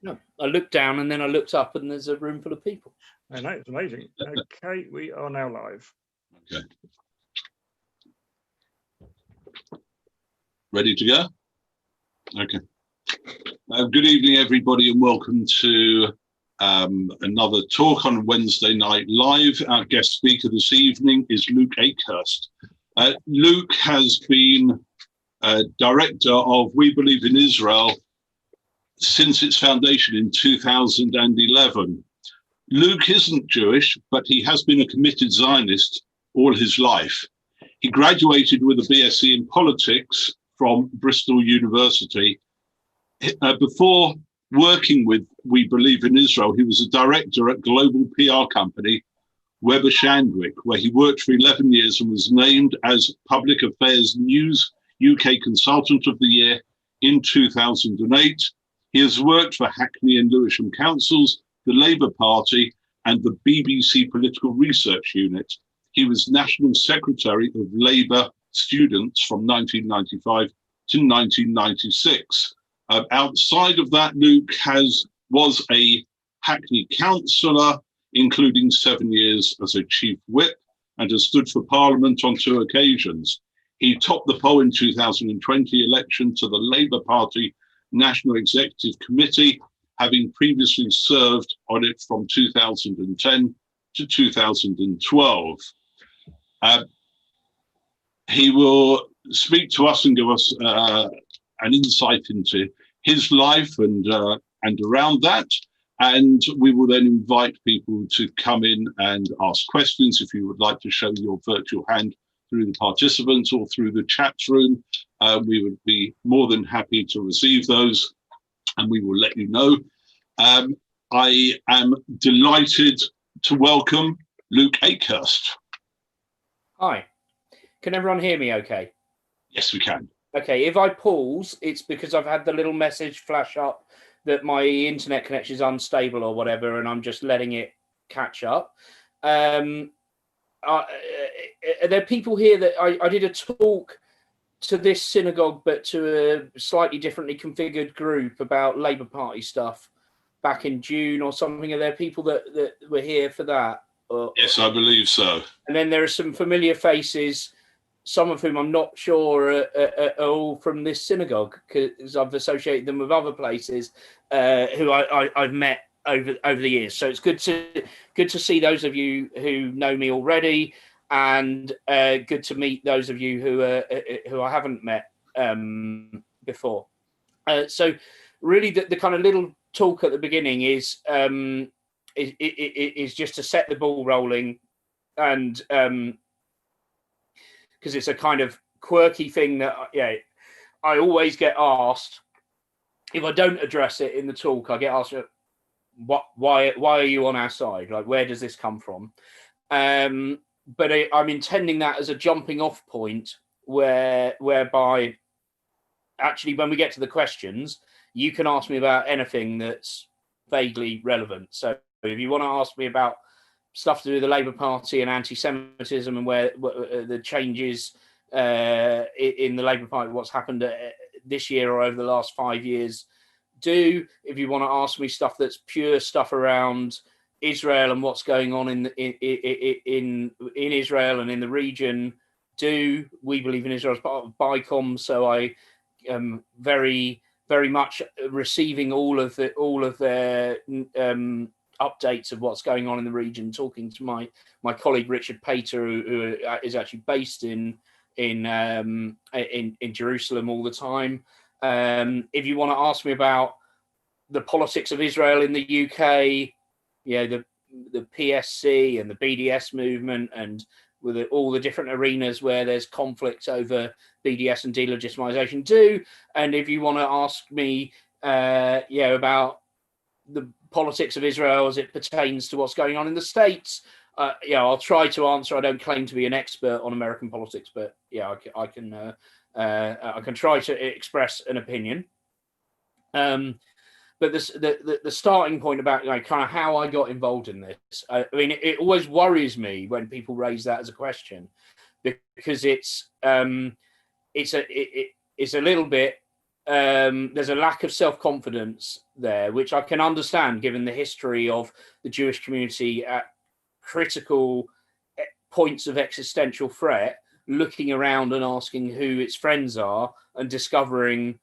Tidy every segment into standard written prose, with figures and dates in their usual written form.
No, I looked down and then I looked up and there's a room full of people. I know, it's amazing. Okay, we are now live. Okay. Ready to go? Okay. Good evening, everybody, and welcome to another talk on Wednesday Night Live. Our guest speaker this evening is Luke Akehurst. Luke has been director of We Believe in Israel since its foundation in 2011. Luke isn't Jewish, but he has been a committed Zionist all his life. He graduated with a BSc in politics from Bristol University. Before working with We Believe in Israel, he was a director at global PR company Weber Shandwick, where he worked for 11 years and was named as Public Affairs News UK Consultant of the Year in 2008. He has worked for Hackney and Lewisham Councils, the Labour Party, and the BBC Political Research Unit. He was National Secretary of Labour Students from 1995 to 1996. Outside of that, Luke was a Hackney councillor, including 7 years as a chief whip, and has stood for Parliament on 2 occasions. He topped the poll in 2020 election to the Labour Party National Executive Committee, having previously served on it from 2010 to 2012. He will speak to us and give us an insight into his life and around that. And we will then invite people to come in and ask questions. If you would like to show your virtual hand through the participants or through the chat room, we would be more than happy to receive those, and we will let you know. I am delighted to welcome Luke Akehurst. Hi, can everyone hear me okay? Yes, we can. Okay, if I pause, it's because I've had the little message flash up that my internet connection is unstable or whatever, and I'm just letting it catch up. Are there people here that I did a talk to this synagogue, but to a slightly differently configured group about Labour Party stuff back in June or something? Are there people that were here for that? Yes, I believe so. And then there are some familiar faces, some of whom I'm not sure are all from this synagogue, because I've associated them with other places who I've met over the years. So it's good to see those of you who know me already, and good to meet those of you who I haven't met before. So really, the kind of little talk at the beginning is just to set the ball rolling, and because it's a kind of quirky thing that I always get asked. If I don't address it in the talk, I get asked, why are you on our side? Like, where does this come from? But I'm intending that as a jumping off point whereby actually when we get to the questions, you can ask me about anything that's vaguely relevant. So if you want to ask me about stuff to do with the Labour Party and anti-Semitism and where the changes in the Labour Party, what's happened this year or over the last 5 years, do. If you want to ask me stuff that's pure stuff around Israel and what's going on in Israel and in the region, do. We Believe in Israel as part of BICOM, so I am very, very much receiving all of their updates of what's going on in the region, talking to my colleague Richard Pater, who is actually based in Jerusalem all the time. If you want to ask me about the politics of Israel in the UK, the PSC and the BDS movement, and with all the different arenas where there's conflict over BDS and delegitimization, do. And if you want to ask me about the politics of Israel as it pertains to what's going on in the States, I'll try to answer. I don't claim to be an expert on American politics, but I can try to express an opinion. But the starting point about kind of how I got involved in this, I mean, it always worries me when people raise that as a question, because it's a little bit there's a lack of self-confidence there, which I can understand given the history of the Jewish community at critical points of existential threat, looking around and asking who its friends are and discovering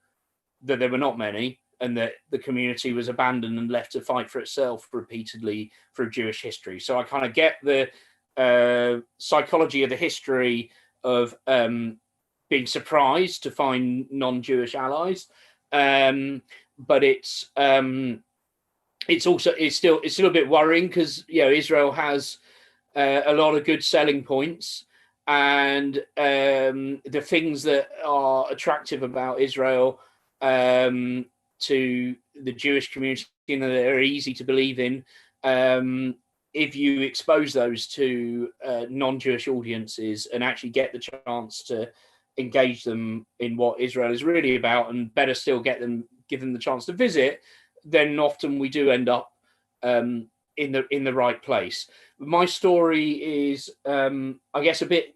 that there were not many, and that the community was abandoned and left to fight for itself repeatedly through Jewish history. So I kind of get the psychology of the history of being surprised to find non-Jewish allies, but it's still a bit worrying because Israel has a lot of good selling points, and the things that are attractive about Israel to the Jewish community, that are easy to believe in, if you expose those to non-Jewish audiences and actually get the chance to engage them in what Israel is really about, and better still give them the chance to visit, then often we do end up in the right place. My story is, I guess, a bit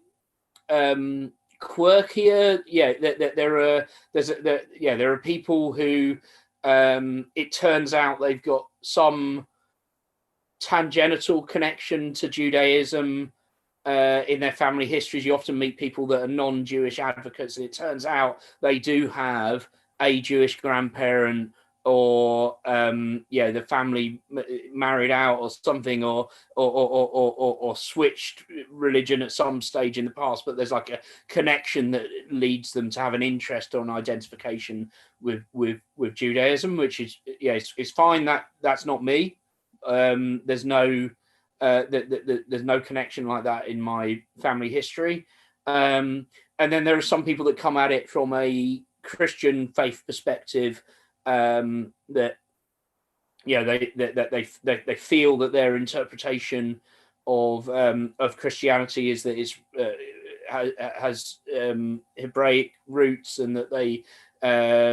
quirkier. There are people who it turns out they've got some tangential connection to Judaism in their family histories. You often meet people that are non-Jewish advocates, and it turns out they do have a Jewish grandparent, or the family married out or something, or switched religion at some stage in the past, but there's like a connection that leads them to have an interest or an identification with Judaism, which is it's fine. That's not me. There's no connection like that in my family history, and then there are some people that come at it from a Christian faith perspective, that they feel that their interpretation of Christianity is that it's has Hebraic roots, and that they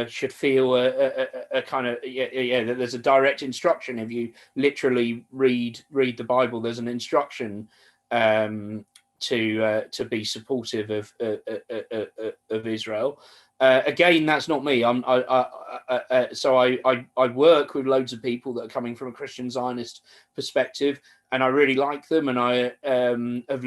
should feel a kind of that there's a direct instruction. If you literally read the Bible, there's an instruction to be supportive of Israel. Again, that's not me. So I work with loads of people that are coming from a Christian Zionist perspective, and I really like them, and I have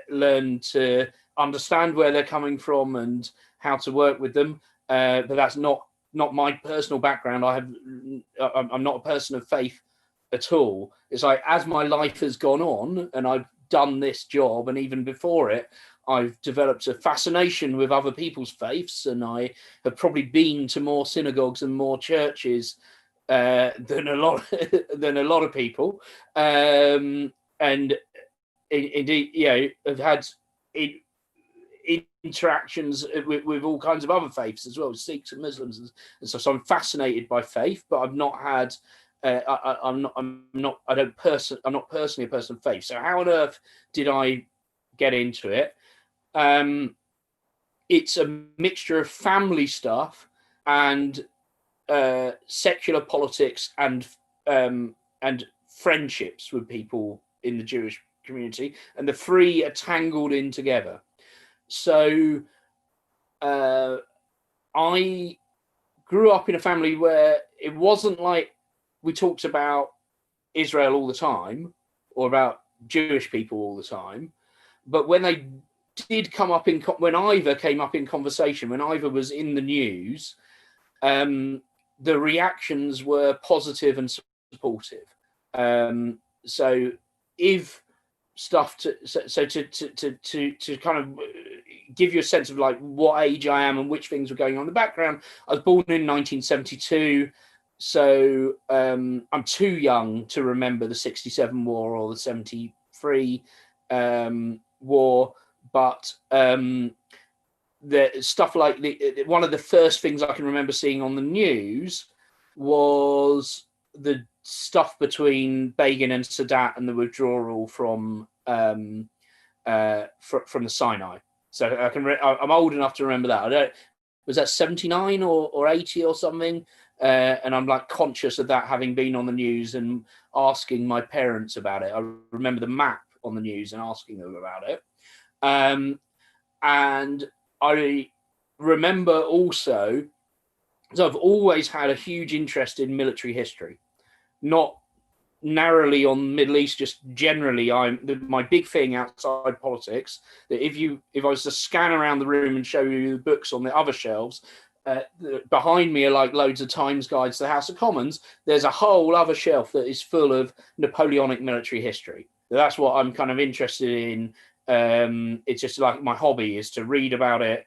learned to understand where they're coming from and how to work with them. But that's not my personal background. I'm not a person of faith at all. It's like, as my life has gone on and I've done this job, and even before it, I've developed a fascination with other people's faiths, and I have probably been to more synagogues and more churches than a lot of people, and indeed, have had interactions with all kinds of other faiths as well, Sikhs and Muslims, and so I'm fascinated by faith, but I've not had. I'm not personally a person of faith. So how on earth did I get into it? It's a mixture of family stuff and secular politics and friendships with people in the Jewish community, and the three are tangled in together. So I grew up in a family where it wasn't like we talked about Israel all the time or about Jewish people all the time, but when they did come up when Ivor came up in conversation, when Ivor was in the news, the reactions were positive and supportive. So if stuff to kind of give you a sense of like what age I am and which things were going on in the background, I was born in 1972. So I'm too young to remember the 67 war or the 73 war, but the stuff like one of the first things I can remember seeing on the news was the stuff between Begin and Sadat and the withdrawal from the Sinai. So I'm old enough to remember that. Was that 79 or 80 or something? And I'm like conscious of that having been on the news and asking my parents about it. I remember the map on the news and asking them about it. And I remember also So I've always had a huge interest in military history, not narrowly on Middle East, just generally. My big thing outside politics, that if I was to scan around the room and show you the books on the other shelves, behind me are like loads of Times guides to the House of Commons. There's a whole other shelf that is full of Napoleonic military history. That's what I'm kind of interested in. It's just like my hobby is to read about it.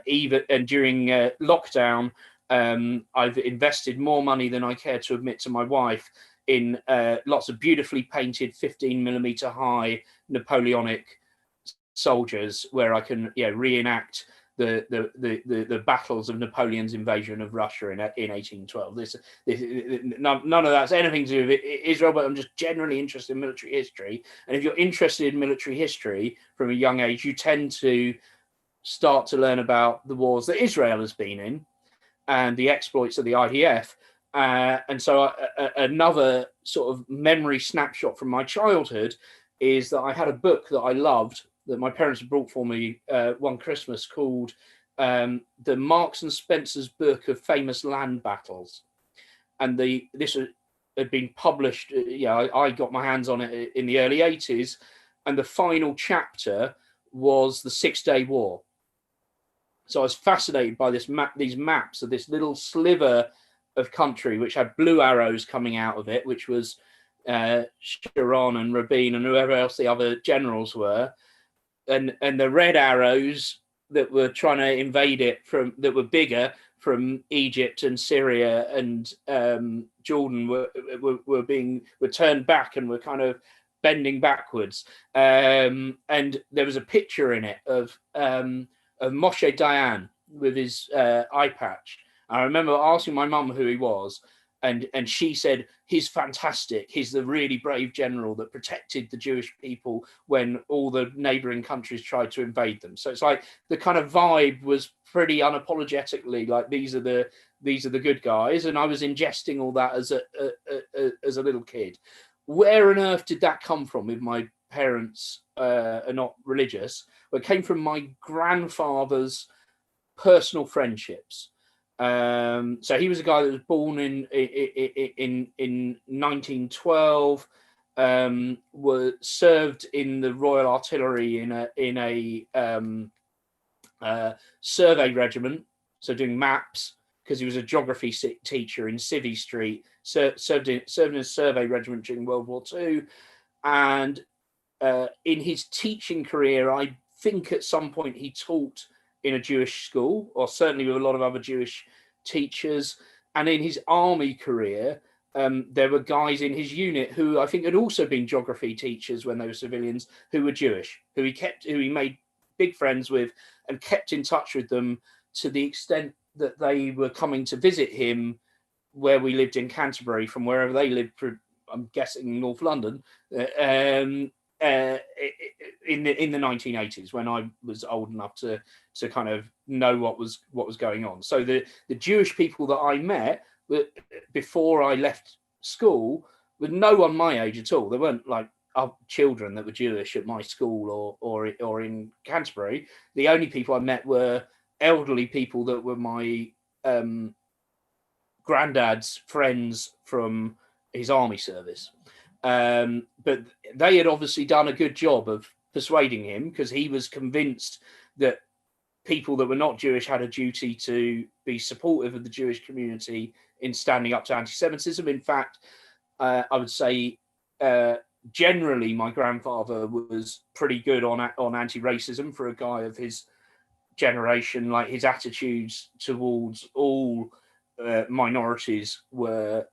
Even and during lockdown, I've invested more money than I care to admit to my wife in lots of beautifully painted 15mm high Napoleonic soldiers, where I can reenact the battles of Napoleon's invasion of Russia in 1812. None of that's anything to do with Israel, but I'm just generally interested in military history. And if you're interested in military history from a young age, you tend to start to learn about the wars that Israel has been in and the exploits of the IDF. And so another sort of memory snapshot from my childhood is that I had a book that I loved that my parents had brought for me one Christmas called the Marks and Spencer's Book of Famous Land Battles. And this had been published, I got my hands on it in the early 80s. And the final chapter was the 6-Day War. So I was fascinated by these maps of this little sliver of country, which had blue arrows coming out of it, which was Sharon and Rabin and whoever else the other generals were. And the red arrows that were trying to invade it that were bigger from Egypt and Syria and Jordan were turned back and were kind of bending backwards. And there was a picture in it of Moshe Dayan with his eye patch. I remember asking my mum who he was, and she said, he's fantastic. He's the really brave general that protected the Jewish people when all the neighboring countries tried to invade them. So it's like the kind of vibe was pretty unapologetically like these are the good guys, and I was ingesting all that as a little kid. Where on earth did that come from? If my parents are not religious, but it came from my grandfather's personal friendships. So he was a guy that was born in 1912, was served in the Royal Artillery in a survey regiment, so doing maps, because he was a geography teacher in Civvy Street, served in a survey regiment during World War II. And in his teaching career, I think at some point he taught in a Jewish school, or certainly with a lot of other Jewish teachers. And in his army career, there were guys in his unit who I think had also been geography teachers when they were civilians, who were Jewish, who he made big friends with and kept in touch with them to the extent that they were coming to visit him where we lived in Canterbury, from wherever they lived, I'm guessing North London, in the 1980s, when I was old enough to kind of know what was going on. So the Jewish people that I met before I left school were no one my age at all. They weren't like children that were Jewish at my school or in Canterbury. The only people I met were elderly people that were my granddad's friends from his army service. But they had obviously done a good job of persuading him, because he was convinced that people that were not Jewish had a duty to be supportive of the Jewish community in standing up to anti-Semitism. In fact, I would say generally my grandfather was pretty good on anti-racism for a guy of his generation. Like, his attitudes towards all minorities were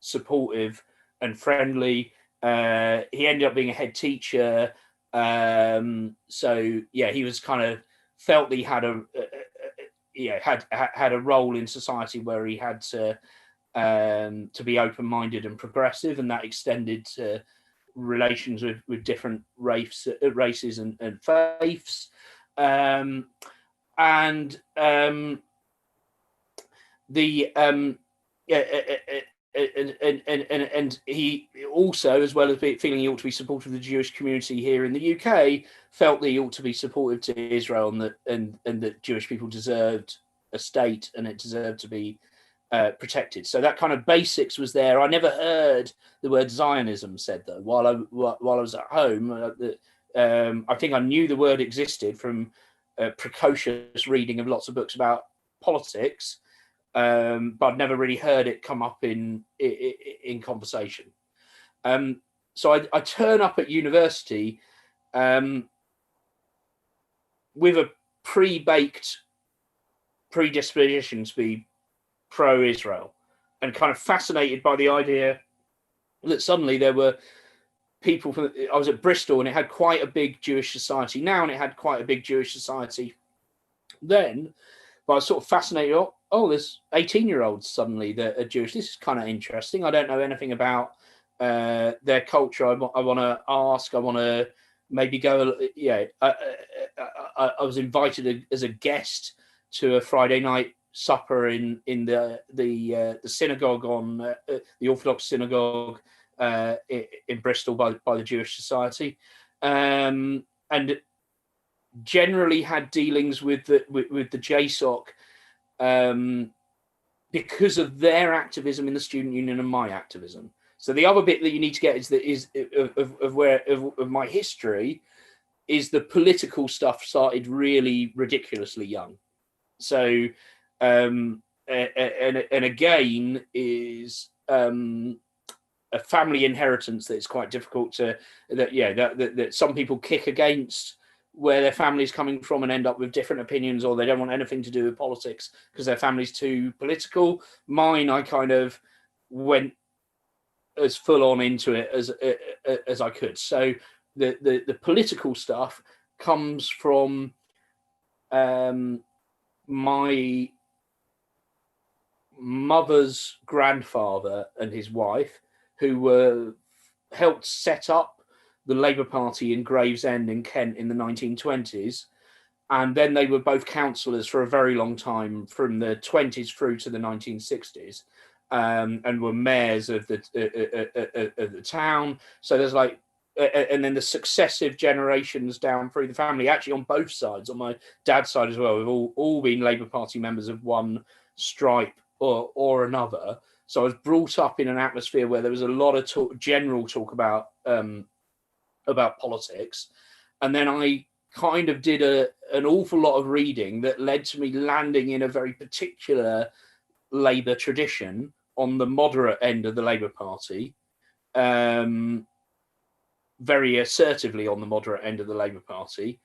supportive and friendly. He ended up being a head teacher. So yeah, he was kind of felt that he had had a role in society where he had to be open-minded and progressive, and that extended to relations with different races and faiths. And he also, as well as feeling he ought to be supportive of the Jewish community here in the UK, felt that he ought to be supportive to Israel, and that Jewish people deserved a state and it deserved to be protected. So that kind of basics was there. I never heard the word Zionism said though while I was at home. I think I knew the word existed from precocious reading of lots of books about politics, but I'd never really heard it come up in conversation. So I turn up at university with a pre-baked predisposition to be pro-Israel, and kind of fascinated by the idea that suddenly there were people from. I was at Bristol, and it had quite a big Jewish society now, and it had quite a big Jewish society then. But I was sort of fascinated. Oh, there's 18-year-olds suddenly that are Jewish. This is kind of interesting. I don't know anything about their culture. I want to ask. I want to maybe go. Yeah, I was invited as a guest to a Friday night supper in the synagogue on the Orthodox synagogue in Bristol by the Jewish Society, and generally had dealings with the JSOC because of their activism in the student union and my activism. So the other bit that you need to get is of my history is the political stuff started really ridiculously young. So and again is a family inheritance that is quite difficult to that some people kick against where their family's coming from and end up with different opinions, or they don't want anything to do with politics because their family's too political. Mine, I kind of went as full on into it as I could. So the political stuff comes from my mother's grandfather and his wife, who were helped set up the Labour Party in Gravesend in Kent in the 1920s. And then they were both councillors for a very long time, from the 20s through to the 1960s, and were mayors of the town. So there's like, and then the successive generations down through the family, actually on both sides, on my dad's side as well, we've all been Labour Party members of one stripe or another. So I was brought up in an atmosphere where there was a lot of general talk about politics, and then I kind of did an awful lot of reading that led to me landing in a very particular Labour tradition on the moderate end of the Labour Party, very assertively on the moderate end of the Labour Party,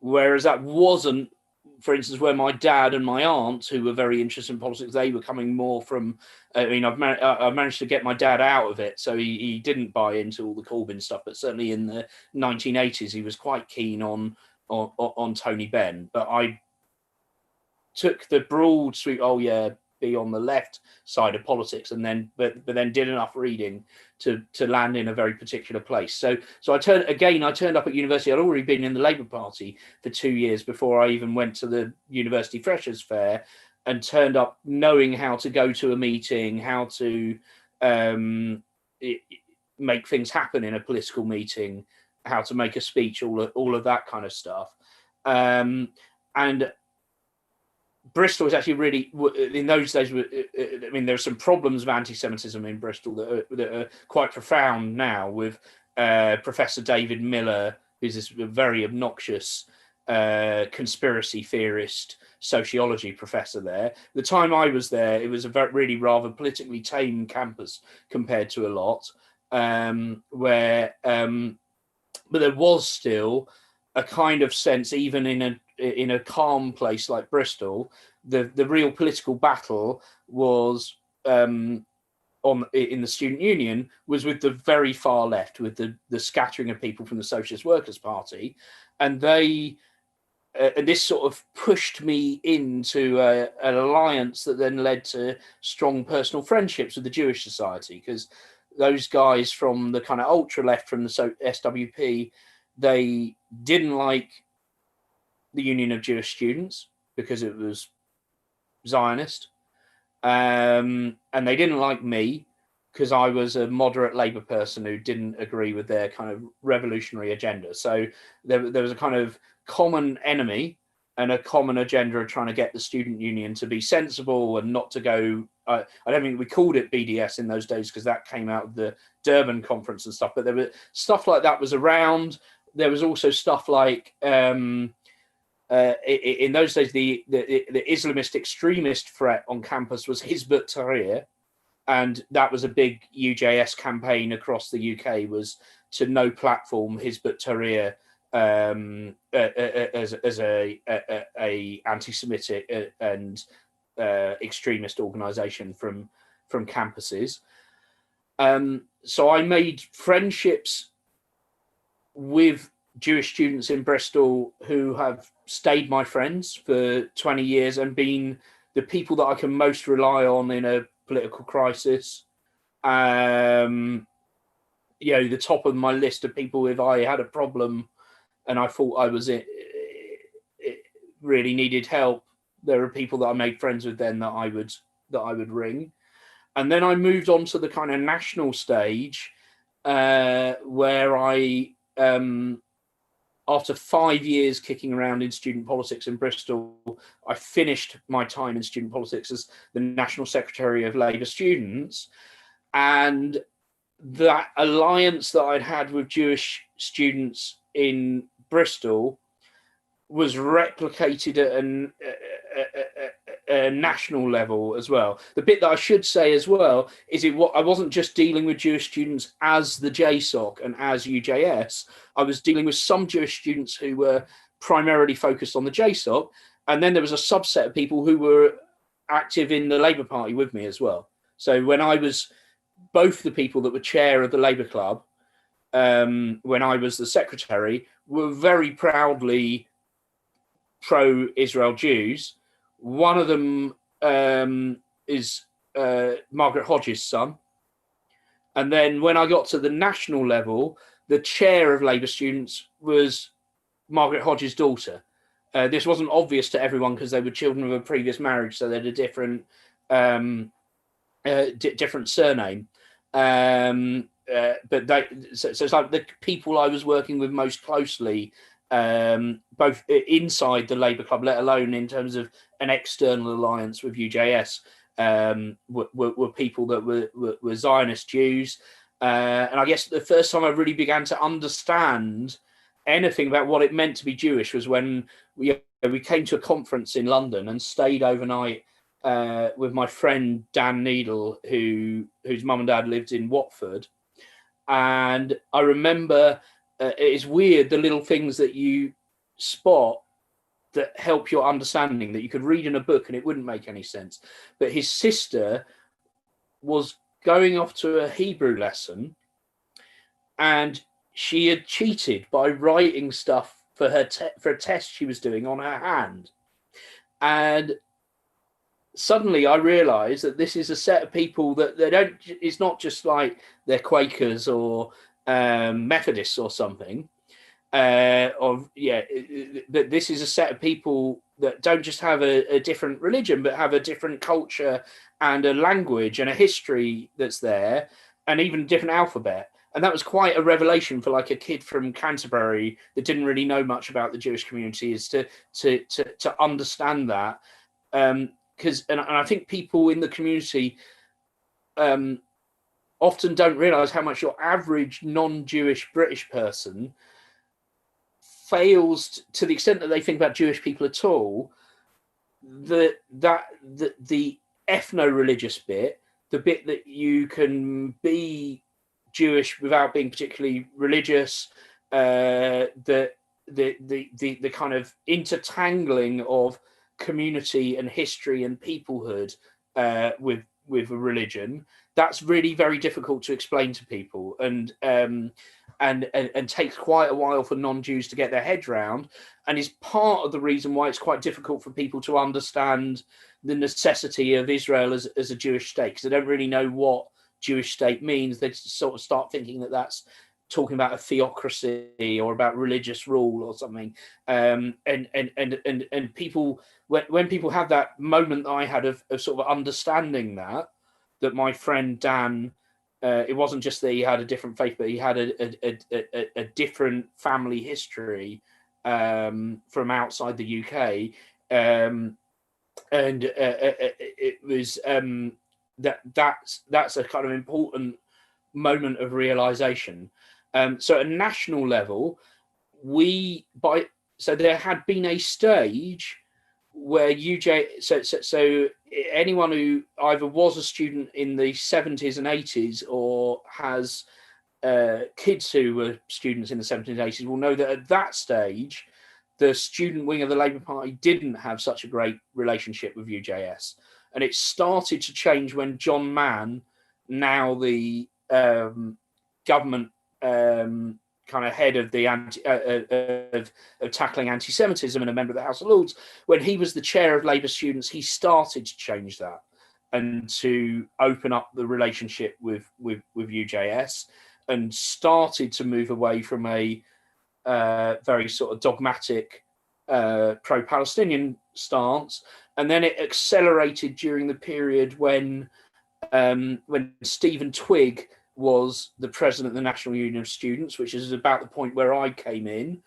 whereas that wasn't, for instance, where my dad and my aunt, who were very interested in politics, they were coming more from. I mean, I've managed to get my dad out of it, so he didn't buy into all the Corbyn stuff. But certainly in the 1980s, he was quite keen on Tony Benn. But I took the broad sweep. Oh yeah, be on the left side of politics, and then but then did enough reading to land in a very particular place. So I turned up at university. I'd already been in the Labour Party for 2 years before I even went to the University Freshers' Fair, and turned up knowing how to go to a meeting, how to make things happen in a political meeting, how to make a speech, all of that kind of stuff. And Bristol was actually really, in those days, I mean, there's some problems of anti-Semitism in Bristol that are quite profound now, with Professor David Miller, who's this very obnoxious conspiracy theorist sociology professor there. The time I was there, it was a really rather politically tame campus compared to a lot, but there was still a kind of sense, even in a calm place like Bristol, the real political battle was in the student union was with the very far left, with the scattering of people from the Socialist Workers' Party, and this sort of pushed me into an alliance that then led to strong personal friendships with the Jewish Society, because those guys from the kind of ultra left from the SWP, they didn't like the Union of Jewish Students because it was Zionist, and they didn't like me because I was a moderate Labour person who didn't agree with their kind of revolutionary agenda. So there was a kind of common enemy, and a common agenda of trying to get the student union to be sensible and not to go. I don't think we called it BDS in those days because that came out of the Durban conference and stuff. But there was stuff like that was around. There was also stuff like in those days the Islamist extremist threat on campus was Hizb ut-Tahrir, and that was a big UJS campaign across the UK, was to no platform Hizb ut-Tahrir as a anti-Semitic and extremist organisation from campuses. So I made friendships with Jewish students in Bristol who have stayed my friends for 20 years and been the people that I can most rely on in a political crisis. The top of my list of people, if I had a problem and I thought I was it really needed help, there are people that I made friends with then that I would ring. And then I moved on to the kind of national stage, where I, after 5 years kicking around in student politics in Bristol, I finished my time in student politics as the National Secretary of Labour Students. And that alliance that I'd had with Jewish students in Bristol was replicated at a national level as well. The bit that I should say as well is I wasn't just dealing with Jewish students as the JSOC and as UJS. I was dealing with some Jewish students who were primarily focused on the JSOC, and then there was a subset of people who were active in the Labour Party with me as well. So when I was both the people that were chair of the Labour Club, when I was the secretary, were very proudly pro-Israel Jews. One of them is Margaret Hodges' son. And then when I got to the national level, the chair of Labour students was Margaret Hodges' daughter. This wasn't obvious to everyone because they were children of a previous marriage, so they had a different different surname. But so it's like the people I was working with most closely, both inside the Labour Club, let alone in terms of an external alliance with UJS, were people that were Zionist Jews. And I guess the first time I really began to understand anything about what it meant to be Jewish was when we came to a conference in London and stayed overnight with my friend Dan Needle, whose mum and dad lived in Watford. And I remember it's weird, the little things that you spot that help your understanding that you could read in a book and it wouldn't make any sense. But his sister was going off to a Hebrew lesson, and she had cheated by writing stuff for her for a test she was doing on her hand. And suddenly I realized that this is a set of people that it's not just like they're Quakers or Methodists or something. That this is a set of people that don't just have a different religion, but have a different culture and a language and a history that's there, and even a different alphabet. And that was quite a revelation for like a kid from Canterbury that didn't really know much about the Jewish community, is to understand that. Because I think people in the community often don't realize how much your average non-Jewish British person fails to the extent that they think about Jewish people at all. The ethno-religious bit, the bit that you can be Jewish without being particularly religious, the kind of intertangling of community and history and peoplehood with a religion, that's really very difficult to explain to people, and takes quite a while for non-Jews to get their heads around, and is part of the reason why it's quite difficult for people to understand the necessity of Israel as a Jewish state, because they don't really know what Jewish state means. They sort of start thinking that that's talking about a theocracy or about religious rule or something. And people, when people have that moment that I had of sort of understanding that my friend Dan, it wasn't just that he had a different faith, but he had a different family history, from outside the UK, and it was that's a kind of important moment of realization. So at a national level, so there had been a stage where so anyone who either was a student in the 70s and 80s or has kids who were students in the 70s and 80s will know that at that stage, the student wing of the Labour Party didn't have such a great relationship with UJS. And it started to change when John Mann, now the government kind of head of the of tackling anti-Semitism and a member of the House of Lords, when he was the chair of Labour students, he started to change that and to open up the relationship with UJS, and started to move away from a very sort of dogmatic pro-Palestinian stance. And then it accelerated during the period when Stephen Twigg was the president of the National Union of Students, which is about the point where I came in.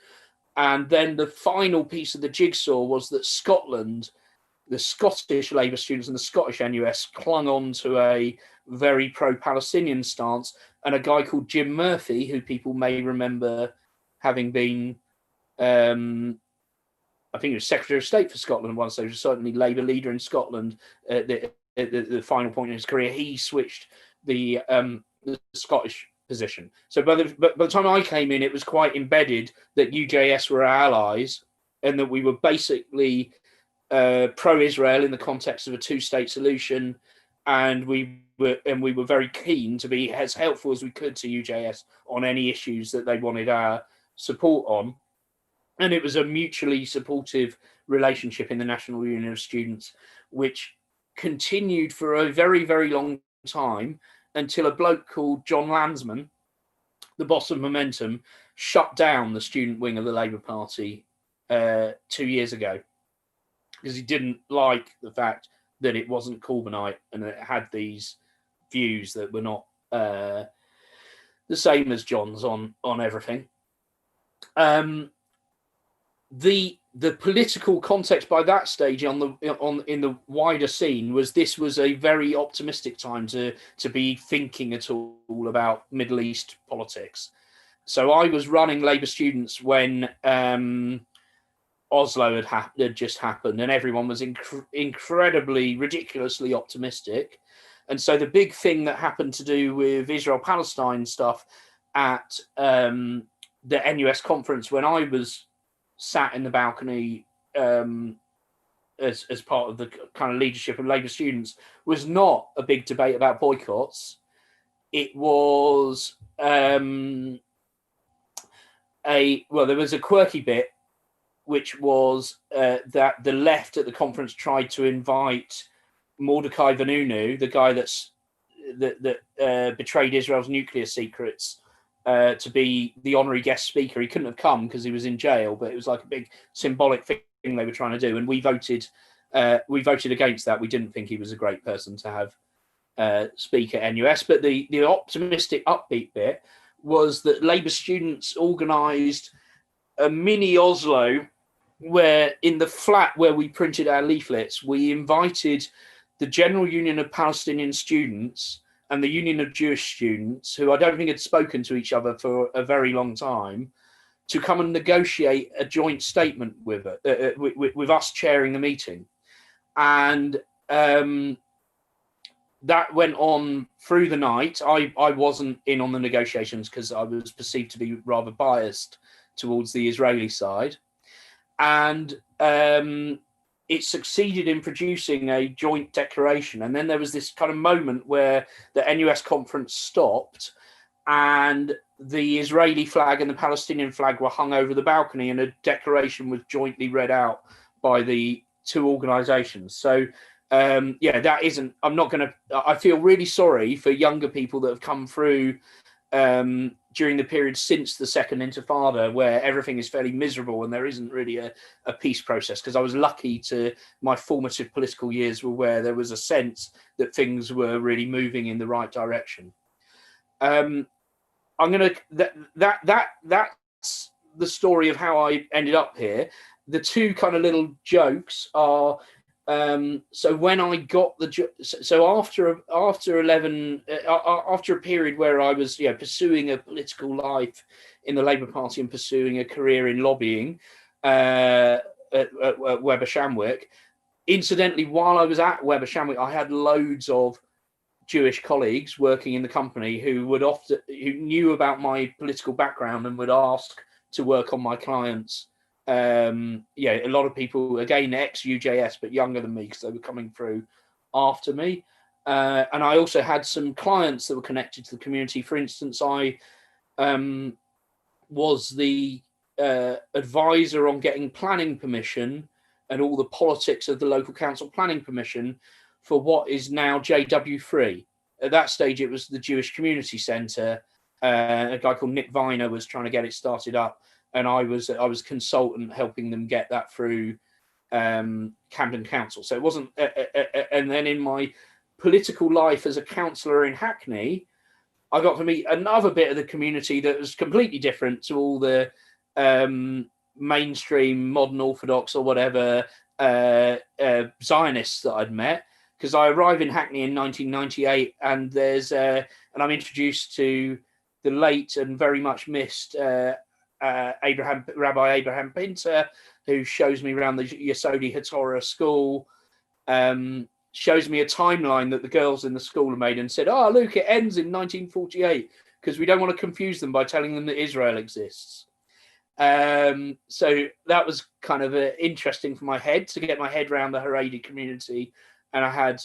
And then the final piece of the jigsaw was that Scotland, the Scottish Labour students and the Scottish NUS clung on to a very pro-Palestinian stance. And a guy called Jim Murphy, who people may remember having been, I think he was Secretary of State for Scotland once, so he was certainly Labour leader in Scotland at the final point in his career, he switched the Scottish position. So by the time I came in, it was quite embedded that UJS were our allies and that we were basically pro-Israel in the context of a two-state solution, and we were very keen to be as helpful as we could to UJS on any issues that they wanted our support on. And it was a mutually supportive relationship in the National Union of Students, which continued for a very, very long time until a bloke called John Landsman, the boss of Momentum, shut down the student wing of the Labour Party 2 years ago, because he didn't like the fact that it wasn't Corbynite and it had these views that were not the same as John's on everything. The political context by that stage in the wider scene was this was a very optimistic time to be thinking at all about Middle East politics. So I was running Labour Students when Oslo had just happened, and everyone was incredibly, ridiculously optimistic. And so the big thing that happened to do with Israel-Palestine stuff at the NUS conference, when I was sat in the balcony as part of the kind of leadership of Labour Students, was not a big debate about boycotts. It was there was a quirky bit, which was that the left at the conference tried to invite Mordecai Vanunu, the guy that betrayed Israel's nuclear secrets, to be the honorary guest speaker. He couldn't have come because he was in jail, but it was like a big symbolic thing they were trying to do, and we voted against that. We didn't think he was a great person to have speak at NUS. But the optimistic, upbeat bit was that Labour Students organised a mini Oslo, where in the flat where we printed our leaflets, we invited the General Union of Palestinian Students and the Union of Jewish Students, who I don't think had spoken to each other for a very long time, to come and negotiate a joint statement with us chairing the meeting. And that went on through the night. I wasn't in on the negotiations because I was perceived to be rather biased towards the Israeli side. And it succeeded in producing a joint declaration. And then there was this kind of moment where the NUS conference stopped and the Israeli flag and the Palestinian flag were hung over the balcony, and a declaration was jointly read out by the two organizations. So that isn't, I feel really sorry for younger people that have come through during the period since the Second Intifada, where everything is fairly miserable and there isn't really a peace process, because I was lucky my formative political years were where there was a sense that things were really moving in the right direction. That's the story of how I ended up here. The two kind of little jokes are, so when I got so after 11, after a period where I was pursuing a political life in the Labour Party and pursuing a career in lobbying at Weber Shandwick. Incidentally, while I was at Weber Shandwick, I had loads of Jewish colleagues working in the company who knew about my political background and would ask to work on my clients. A lot of people, again, ex-UJS, but younger than me because they were coming through after me. And I also had some clients that were connected to the community. For instance, I was the advisor on getting planning permission and all the politics of the local council planning permission for what is now JW3. At that stage, it was the Jewish Community Centre. A guy called Nick Viner was trying to get it started up, and I was consultant helping them get that through Camden Council. So it wasn't. And then in my political life as a councillor in Hackney, I got to meet another bit of the community that was completely different to all the mainstream modern Orthodox or whatever Zionists that I'd met. Because I arrived in Hackney in 1998, and and I'm introduced to the late and very much missed Rabbi Abraham Pinter, who shows me around the Yesodi HaTorah school. Shows me a timeline that the girls in the school have made and said, "Oh, look, it ends in 1948 because we don't want to confuse them by telling them that Israel exists." So that was kind of interesting for my head to get my head around the Haredi community, and I had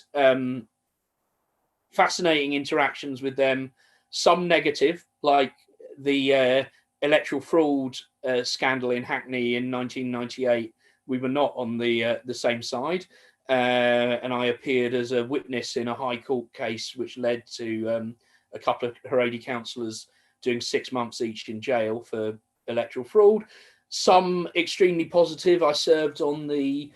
fascinating interactions with them. Some negative, like the electoral fraud scandal in Hackney in 1998. We were not on the same side. And I appeared as a witness in a High Court case, which led to a couple of Haredi councillors doing 6 months each in jail for electoral fraud. Some extremely positive. I served on the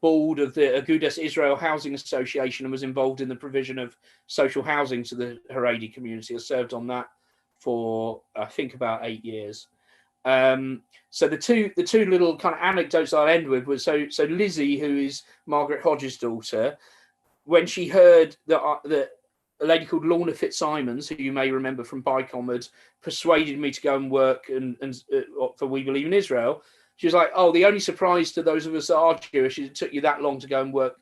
board of the Agudas Israel Housing Association and was involved in the provision of social housing to the Haredi community. I served on that for I think about 8 years. So the two little kind of anecdotes I'll end with was so Lizzie, who is Margaret Hodges' daughter, when she heard that a lady called Lorna Fitzsimons, who you may remember from BICOM, had persuaded me to go and work and for We Believe in Israel, she was like, "Oh, the only surprise to those of us that are Jewish is it took you that long to go and work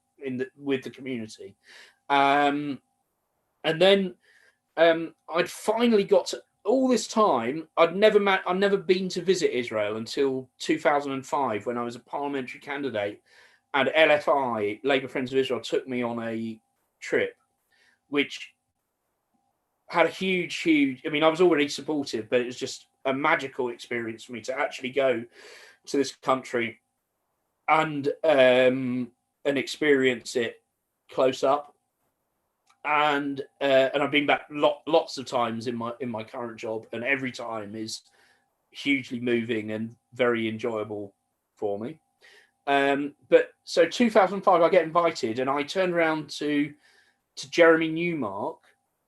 with the community." And then I'd finally got to. All this time, I'd never been to visit Israel until 2005 when I was a parliamentary candidate, and LFI, Labour Friends of Israel, took me on a trip, which had a huge. I mean, I was already supportive, but it was just a magical experience for me to actually go to this country and experience it close up. And I've been back lots of times in my current job, and every time is hugely moving and very enjoyable for me. But so 2005, I get invited, and I turned around to Jeremy Newmark,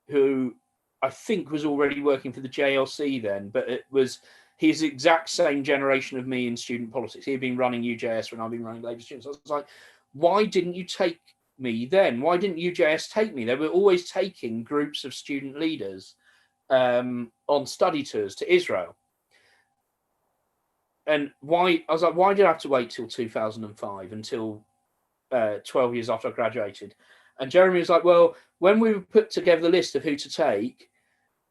who I think was already working for the JLC then, but it was his exact same generation of me in student politics. He had been running UJS when I've been running Labour Students. I was like, why didn't you take me then? Why didn't UJS take me? They were always taking groups of student leaders on study tours to Israel. And why? I was like, why did I have to wait till 2005, until 12 years after I graduated? And Jeremy was like, well, when we put together the list of who to take,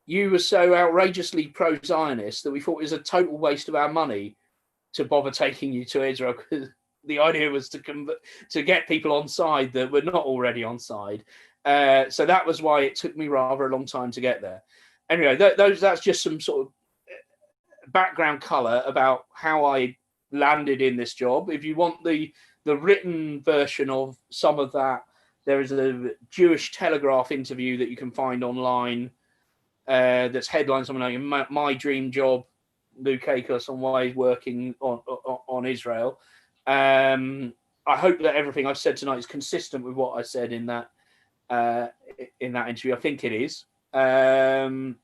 you were so outrageously pro-Zionist that we thought it was a total waste of our money to bother taking you to Israel, because the idea was to get people on side that were not already on side. So that was why it took me rather a long time to get there. Anyway, that's just some sort of background colour about how I landed in this job. If you want the written version of some of that, there is a Jewish Telegraph interview that you can find online that's headlined something like My Dream Job, Luke Akehurst on why he's working on Israel. I hope that everything I've said tonight is consistent with what I said in that interview. I think it is, and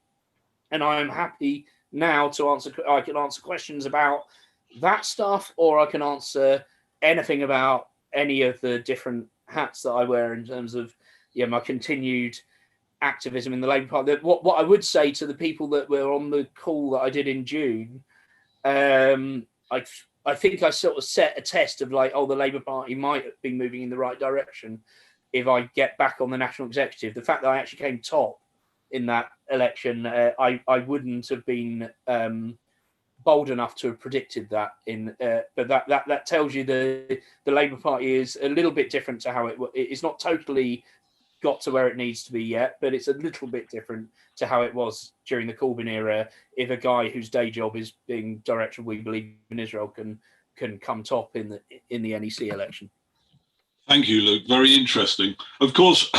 I am happy now to answer. I can answer questions about that stuff, or I can answer anything about any of the different hats that I wear in terms of my continued activism in the Labour Party. What I would say to the people that were on the call that I did in June, I think I sort of set a test of like, the Labour Party might be moving in the right direction if I get back on the national executive. The fact that I actually came top in that election, I wouldn't have been bold enough to have predicted that. But that tells you the Labour Party is a little bit different to how it's not totally got to where it needs to be yet, but it's a little bit different to how it was during the Corbyn era. If a guy whose day job is being director of We Believe in Israel can come top in the NEC election. Thank you, Luke. Very interesting. Of course,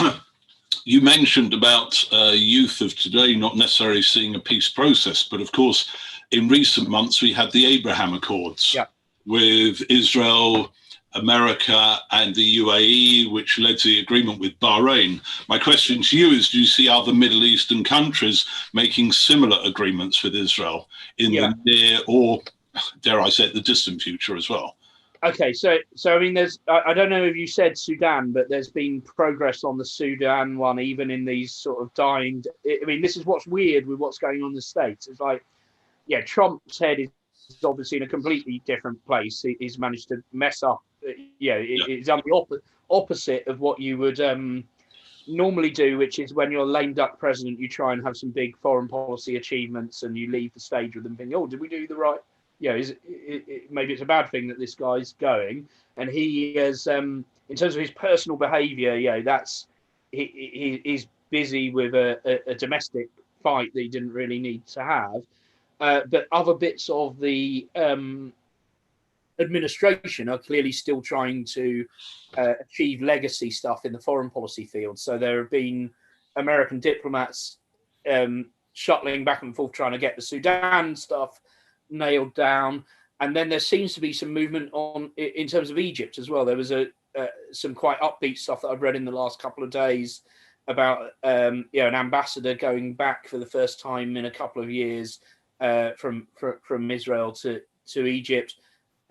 you mentioned about youth of today not necessarily seeing a peace process, but of course, in recent months we had the Abraham Accords with Israel, America and the UAE, which led to the agreement with Bahrain. My question to you is, do you see other Middle Eastern countries making similar agreements with Israel in the near, or dare I say it, the distant future as well? Okay, so I mean, I don't know if you said Sudan, but there's been progress on the Sudan one, even in these sort of dying. I mean, this is what's weird with what's going on in the States. It's like, Trump's head is obviously in a completely different place. He's managed to mess up. It's on the opposite of what you would normally do, which is when you're a lame duck president, you try and have some big foreign policy achievements and you leave the stage with them thinking, did we do the right? Maybe it's a bad thing that this guy's going. And he has, in terms of his personal behaviour, he's busy with a domestic fight that he didn't really need to have. But other bits of the administration are clearly still trying to achieve legacy stuff in the foreign policy field. So there have been American diplomats shuttling back and forth trying to get the Sudan stuff nailed down. And then there seems to be some movement in terms of Egypt as well. There was some quite upbeat stuff that I've read in the last couple of days about an ambassador going back for the first time in a couple of years from Israel to Egypt.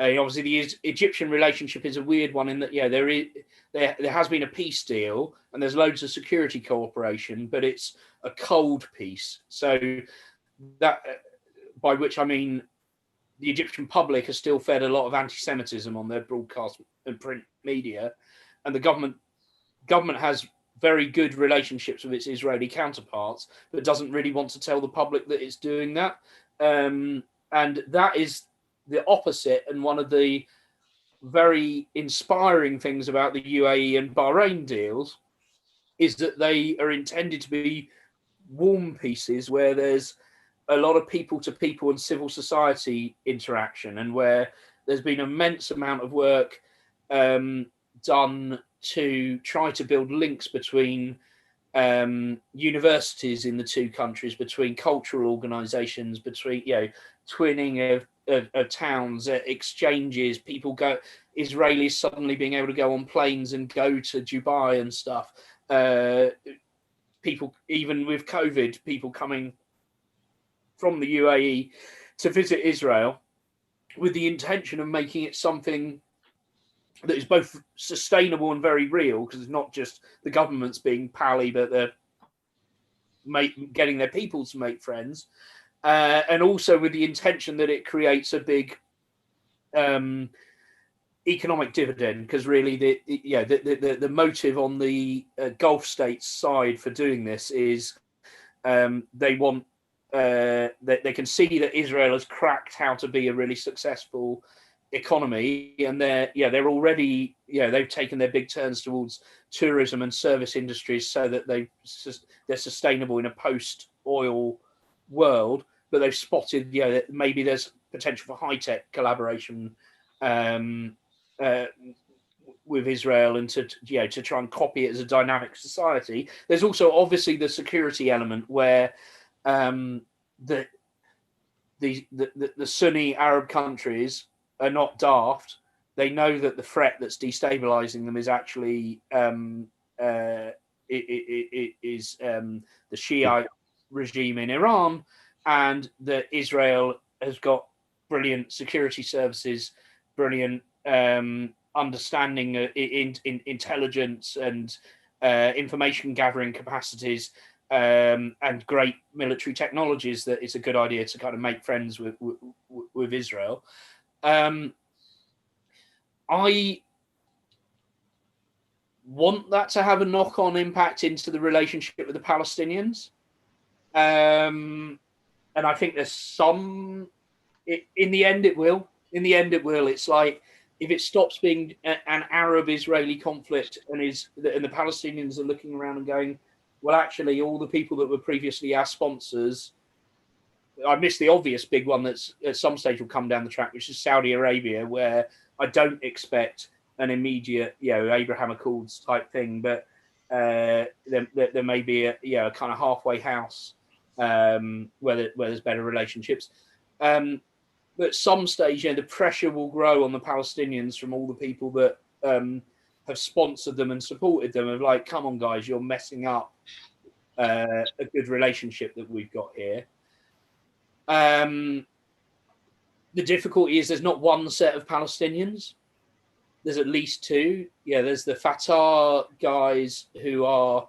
Obviously, the Egyptian relationship is a weird one in that there has been a peace deal and there's loads of security cooperation, but it's a cold peace. So that, by which I mean, the Egyptian public has still fed a lot of anti-Semitism on their broadcast and print media, and the government has very good relationships with its Israeli counterparts, but doesn't really want to tell the public that it's doing that. And that is the opposite, and one of the very inspiring things about the UAE and Bahrain deals is that they are intended to be warm pieces where there's a lot of people-to-people and civil society interaction, and where there's been an immense amount of work done to try to build links between universities in the two countries, between cultural organizations, between twinning of towns, exchanges, Israelis suddenly being able to go on planes and go to Dubai and stuff. People, even with COVID, people coming from the UAE to visit Israel with the intention of making it something that is both sustainable and very real, because it's not just the governments being pally, but they're getting their people to make friends, and also with the intention that it creates a big economic dividend, because really the motive on the Gulf states side for doing this is they want they can see that Israel has cracked how to be a really successful economy, and they're already they've taken their big turns towards tourism and service industries so that they're sustainable in a post-oil world. But they've spotted that maybe there's potential for high-tech collaboration with Israel, and to try and copy it as a dynamic society. There's also obviously the security element where the Sunni Arab countries are not daft. They know that the threat that's destabilizing them is actually the Shiite regime in Iran, and that Israel has got brilliant security services, brilliant understanding in intelligence and information gathering capacities, and great military technologies, that it's a good idea to kind of make friends with Israel. I want that to have a knock-on impact into the relationship with the Palestinians. And I think there's some, in the end it will. In the end it will. It's like, if it stops being an Arab-Israeli conflict and the Palestinians are looking around and going, well, actually, all the people that were previously our sponsors, I missed the obvious big one that's at some stage will come down the track, which is Saudi Arabia, where I don't expect an immediate, Abraham Accords type thing, but there may be a kind of halfway house where there's better relationships. But at some stage, the pressure will grow on the Palestinians from all the people that have sponsored them and supported them, of like, come on, guys, you're messing up a good relationship that we've got here. The difficulty is there's not one set of Palestinians. There's at least two. Yeah, there's the Fatah guys who are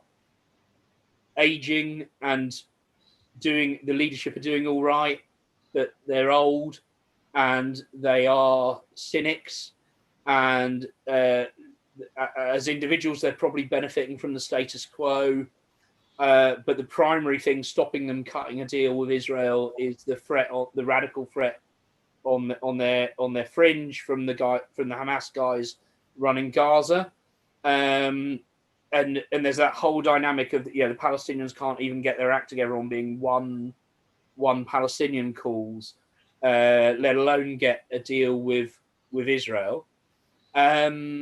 aging and the leadership are doing all right, but they're old and they are cynics, and as individuals they're probably benefiting from the status quo, but the primary thing stopping them cutting a deal with Israel is the radical threat on their fringe from the Hamas guys running Gaza, and there's that whole dynamic of the Palestinians can't even get their act together on being one Palestinian cause, let alone get a deal with Israel. I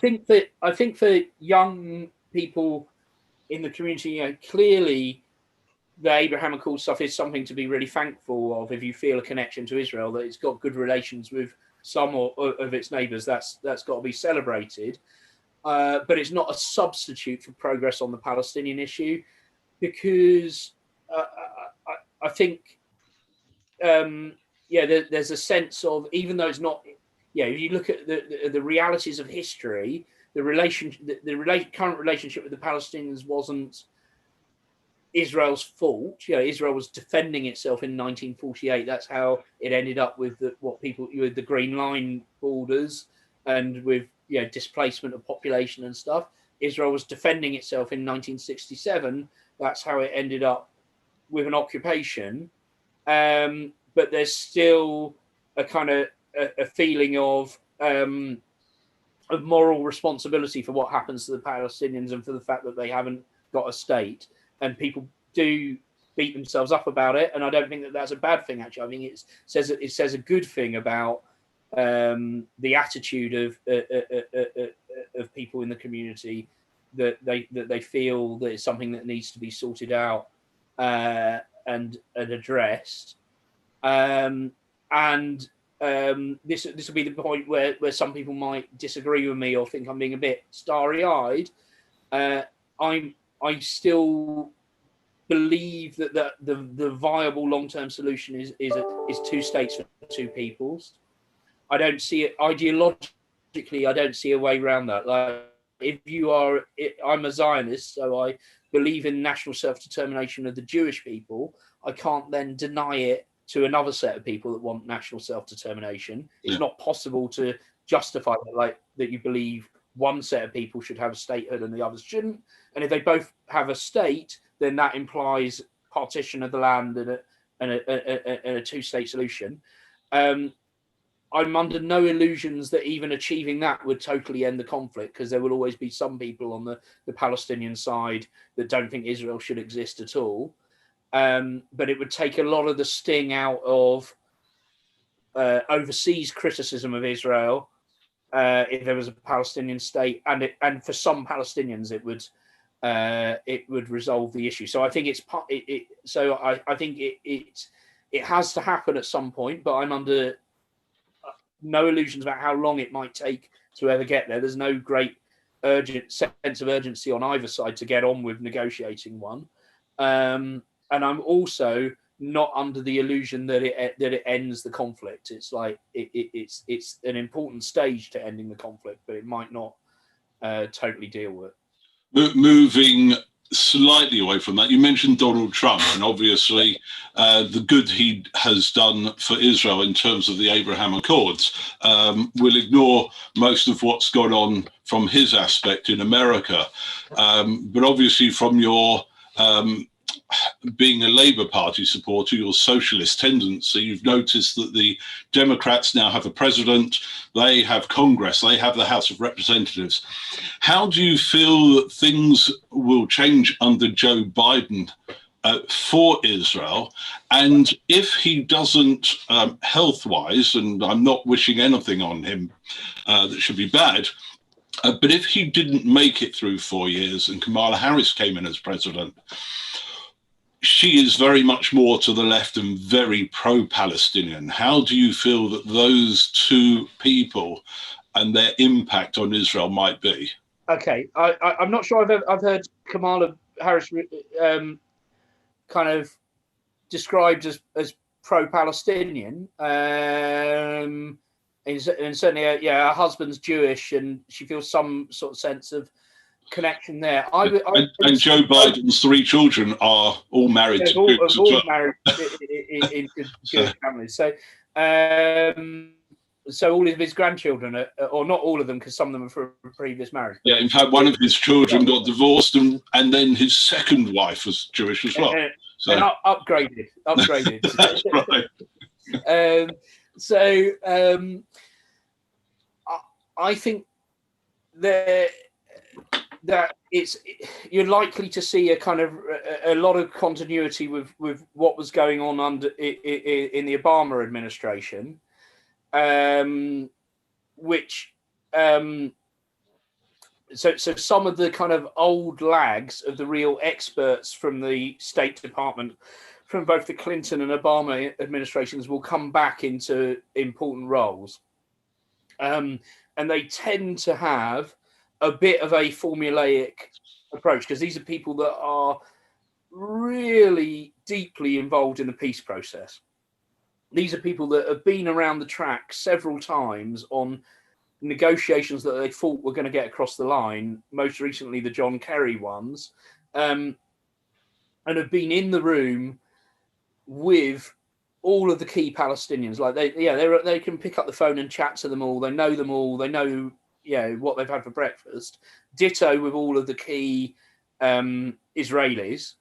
think for young people in the community, clearly the Abraham Accords stuff is something to be really thankful of. If you feel a connection to Israel, that it's got good relations with some of its neighbours, that's got to be celebrated. But it's not a substitute for progress on the Palestinian issue, because I think there's a sense of, even though it's not, if you look at the realities of history, the current relationship with the Palestinians wasn't Israel's fault. Israel was defending itself in 1948. That's how it ended up with the Green Line borders and with displacement of population and stuff. Israel was defending itself in 1967. That's how it ended up with an occupation. But there's still a kind of a feeling of moral responsibility for what happens to the Palestinians and for the fact that they haven't got a state. And people do beat themselves up about it, and I don't think that that's a bad thing. Actually, I think it says a good thing about the attitude of people in the community, that they feel that it's something that needs to be sorted out and addressed. This will be the point where some people might disagree with me or think I'm being a bit starry-eyed. I still believe that the viable long-term solution is two states for two peoples. I don't see it ideologically. I don't see a way around that. Like, I'm a Zionist, so I believe in national self-determination of the Jewish people. I can't then deny it to another set of people that want national self-determination. It's not possible to justify that you believe one set of people should have a statehood and the others shouldn't. And if they both have a state, then that implies partition of the land and a two-state solution. I'm under no illusions that even achieving that would totally end the conflict, because there will always be some people on the Palestinian side that don't think Israel should exist at all. But it would take a lot of the sting out of overseas criticism of Israel if there was a Palestinian state, and for some Palestinians it would resolve the issue. So I think I think it has to happen at some point, but I'm under no illusions about how long it might take to ever get there. There's no great sense of urgency on either side to get on with negotiating one. And and I'm also not under the illusion that it ends the conflict. It's like it's an important stage to ending the conflict, but it might not totally deal with it. Moving slightly away from that, you mentioned Donald Trump, and obviously the good he has done for Israel in terms of the Abraham Accords. We'll ignore most of what's gone on from his aspect in America, but obviously from your being a Labour Party supporter, your socialist tendency, you've noticed that the Democrats now have a president, they have Congress, they have the House of Representatives. How do you feel that things will change under Joe Biden for Israel? And if he doesn't, health-wise, and I'm not wishing anything on him that should be bad, but if he didn't make it through 4 years and Kamala Harris came in as president, she is very much more to the left and very pro-Palestinian. How do you feel that those two people and their impact on Israel might be? Okay, I'm not sure I've heard Kamala Harris kind of described as pro-Palestinian. And certainly, her husband's Jewish, and she feels some sort of sense of connection there. And Joe Biden's 3 children are all married to Jews as well. Married into Jewish families. So, so all of his grandchildren, or not all of them, because some of them are from previous marriage. Yeah, in fact, one of his children got divorced, and then his second wife was Jewish as well. So and upgraded. That's right. I think that you're likely to see a kind of a lot of continuity with what was going on in the Obama administration, which so some of the kind of old lags of the real experts from the State Department, from both the Clinton and Obama administrations, will come back into important roles, and they tend to have a bit of a formulaic approach, because these are people that are really deeply involved in the peace process. These are people that have been around the track several times on negotiations that they thought were going to get across the line, most recently the John Kerry ones, and have been in the room with all of the key Palestinians. Like they can pick up the phone and chat to them all. They know them all. They know what they've had for breakfast. Ditto with all of the key Israelis,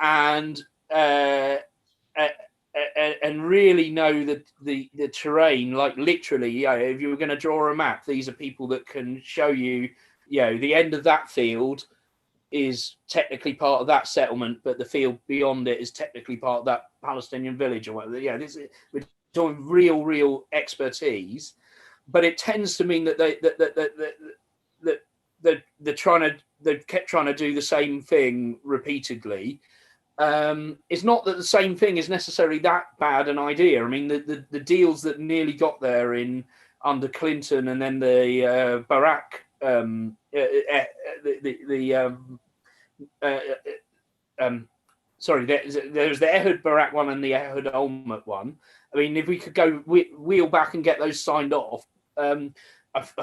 and really know the terrain. Like literally, if you were going to draw a map, these are people that can show you, the end of that field is technically part of that settlement, but the field beyond it is technically part of that Palestinian village or whatever. We're talking real expertise. But it tends to mean that they've kept trying to do the same thing repeatedly. It's not that the same thing is necessarily that bad an idea. I mean, the deals that nearly got there under Clinton, and then the Barack, there's the Ehud Barak one and the Ehud Olmert one. I mean, if we could go wheel back and get those signed off, I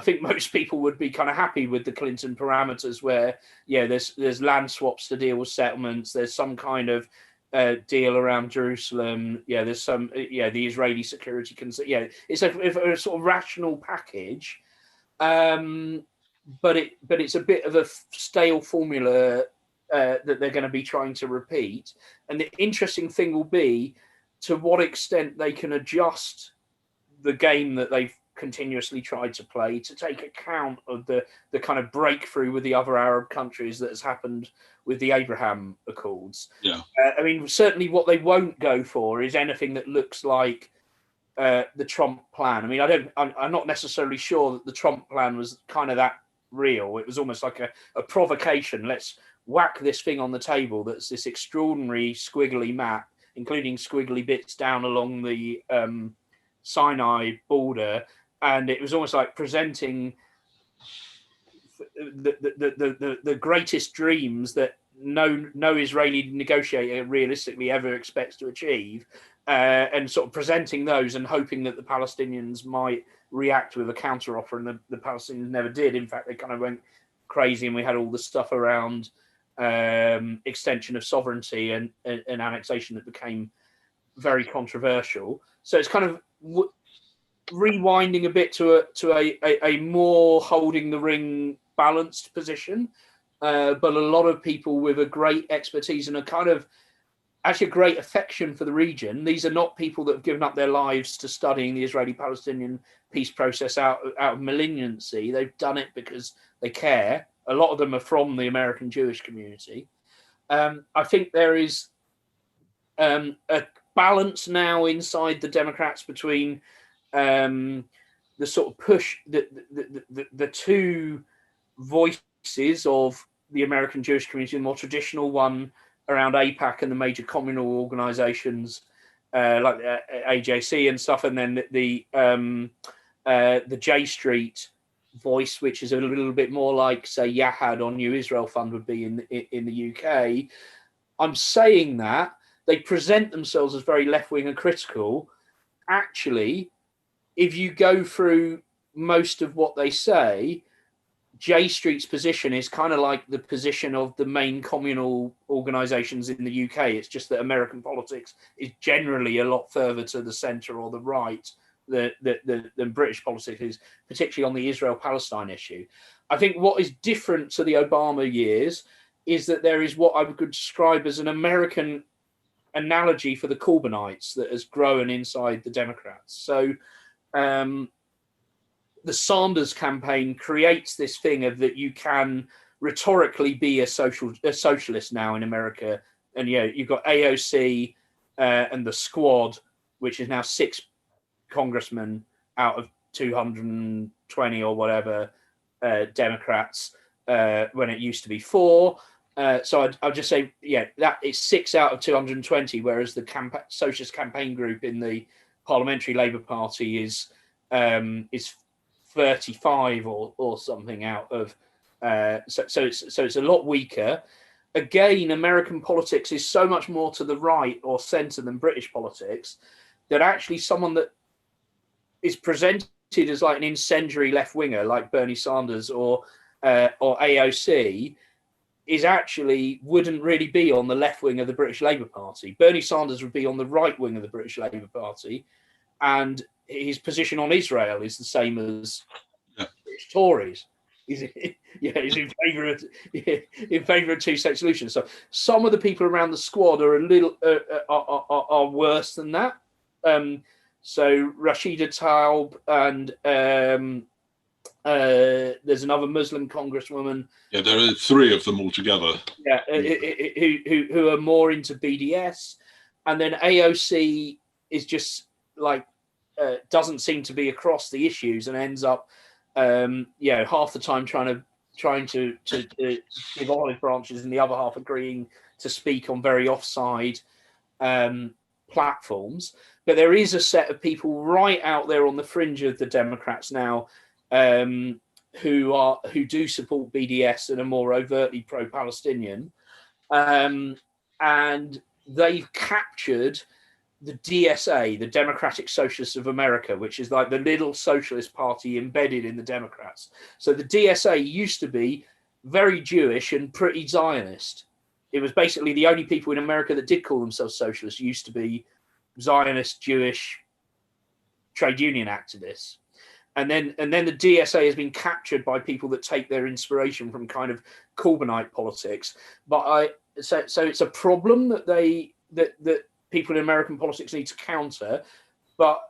think most people would be kind of happy with the Clinton parameters, where there's land swaps to deal with settlements, there's some kind of deal around Jerusalem, there's some the Israeli security it's a sort of rational package, but it's a bit of a stale formula that they're going to be trying to repeat. And the interesting thing will be to what extent they can adjust the game that they've continuously tried to play to take account of the kind of breakthrough with the other Arab countries that has happened with the Abraham Accords. I mean, certainly what they won't go for is anything that looks like the Trump plan. I mean, I'm not necessarily sure that the Trump plan was kind of that real. It was almost like a provocation. Let's whack this thing on the table that's this extraordinary squiggly map, including squiggly bits down along the Sinai border, and it was almost like presenting the greatest dreams that no Israeli negotiator realistically ever expects to achieve, and sort of presenting those and hoping that the Palestinians might react with a counteroffer, and the Palestinians never did. In fact, they kind of went crazy, and we had all the stuff around extension of sovereignty and annexation that became very controversial. So it's kind of rewinding a bit to a more holding the ring balanced position, but a lot of people with a great expertise and a kind of actually a great affection for the region. These are not people that have given up their lives to studying the Israeli-Palestinian peace process out of malignancy. They've done it because they care. A lot of them are from the American Jewish community. I think there is a balance now inside the Democrats between the sort of push, the two voices of the American Jewish community, the more traditional one around AIPAC and the major communal organizations like AJC and stuff, and then the J Street voice, which is a little bit more like, say, Yahad or New Israel Fund would be in the UK. I'm saying that they present themselves as very left-wing and critical. Actually, if you go through most of what they say, J Street's position is kind of like the position of the main communal organizations in the UK. It's just that American politics is generally a lot further to the center or the right than British politics is, particularly on the Israel-Palestine issue. I think what is different to the Obama years is that there is what I would describe as an American analogy for the Corbynites that has grown inside the Democrats. So the Sanders campaign creates this thing of that you can rhetorically be a socialist now in America, and you've got AOC and the Squad, which is now 6 congressmen out of 220 or whatever Democrats, when it used to be 4. So I'll just say, that is 6 out of 220, whereas the Socialist Campaign Group in the Parliamentary Labour Party is 35 or something out of. So it's a lot weaker. Again, American politics is so much more to the right or centre than British politics that actually someone that is presented as like an incendiary left winger, like Bernie Sanders or AOC, wouldn't really be on the left wing of the British Labour Party. Bernie Sanders would be on the right wing of the British Labour Party, and his position on Israel is the same as British Tories. He's in favour of two-state solutions. So some of the people around the Squad are a little are worse than that. So Rashida Tlaib and there's another Muslim congresswoman. Yeah, there are 3 of them altogether. Yeah, who are more into BDS, and then AOC is just like doesn't seem to be across the issues and ends up half the time trying to give olive branches and the other half agreeing to speak on very offside platforms. But there is a set of people right out there on the fringe of the Democrats now who do support BDS and are more overtly pro-Palestinian, and they've captured the DSA, the Democratic Socialists of America, which is like the little socialist party embedded in the Democrats. So the DSA used to be very Jewish and pretty Zionist. It was basically the only people in America that did call themselves socialists used to be Zionist, Jewish, trade union activists. And then the DSA has been captured by people that take their inspiration from kind of Corbynite politics. But so it's a problem that that people in American politics need to counter. But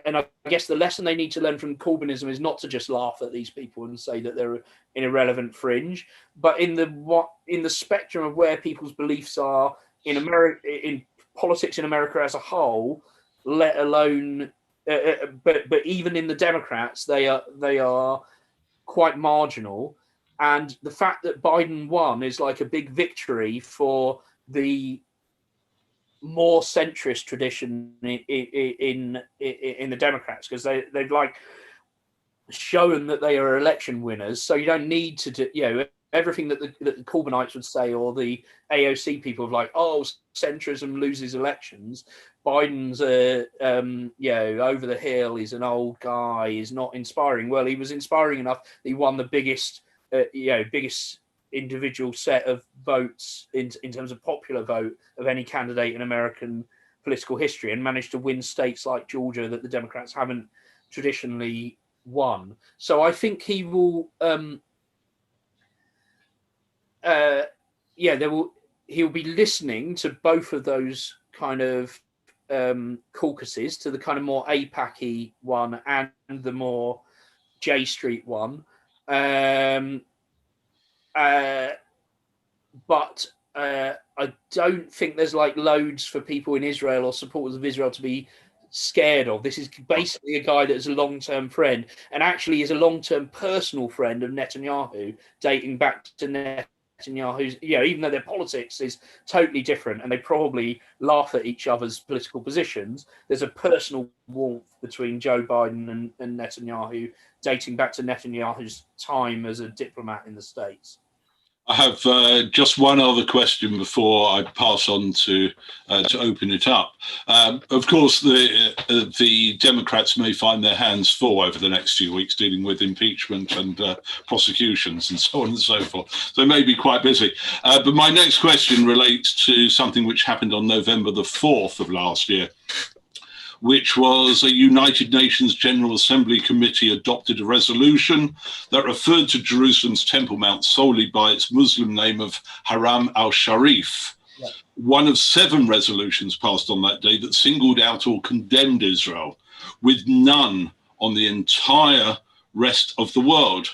and I guess the lesson they need to learn from Corbynism is not to just laugh at these people and say that they're an irrelevant fringe, but in the spectrum of where people's beliefs are in America, in politics in America as a whole, let alone. But even in the Democrats, they are quite marginal, and the fact that Biden won is like a big victory for the more centrist tradition in the Democrats, because they've like shown that they are election winners. So you don't need to do, everything that the Corbynites would say, or the AOC people of like, oh, centrism loses elections. Biden's over the hill. He's an old guy. He's not inspiring. Well, he was inspiring enough that he won the biggest individual set of votes in terms of popular vote of any candidate in American political history, and managed to win states like Georgia that the Democrats haven't traditionally won. So I think he will. He'll be listening to both of those kind of caucuses, to the kind of more APAC-y one and the more J Street one. But I don't think there's like loads for people in Israel or supporters of Israel to be scared of. This is basically a guy that is a long-term friend, and actually is a long-term personal friend of Netanyahu, dating back to Netanyahu's, even though their politics is totally different and they probably laugh at each other's political positions, there's a personal warmth between Joe Biden and Netanyahu, dating back to Netanyahu's time as a diplomat in the States. I have just one other question before I pass on to open it up. Of course, the Democrats may find their hands full over the next few weeks dealing with impeachment and prosecutions and so on and so forth. So they may be quite busy. But my next question relates to something which happened on November the 4th of last year, which was a United Nations General Assembly committee adopted a resolution that referred to Jerusalem's Temple Mount solely by its Muslim name of Haram al-Sharif. Yeah. One of 7 resolutions passed on that day that singled out or condemned Israel, with none on the entire rest of the world.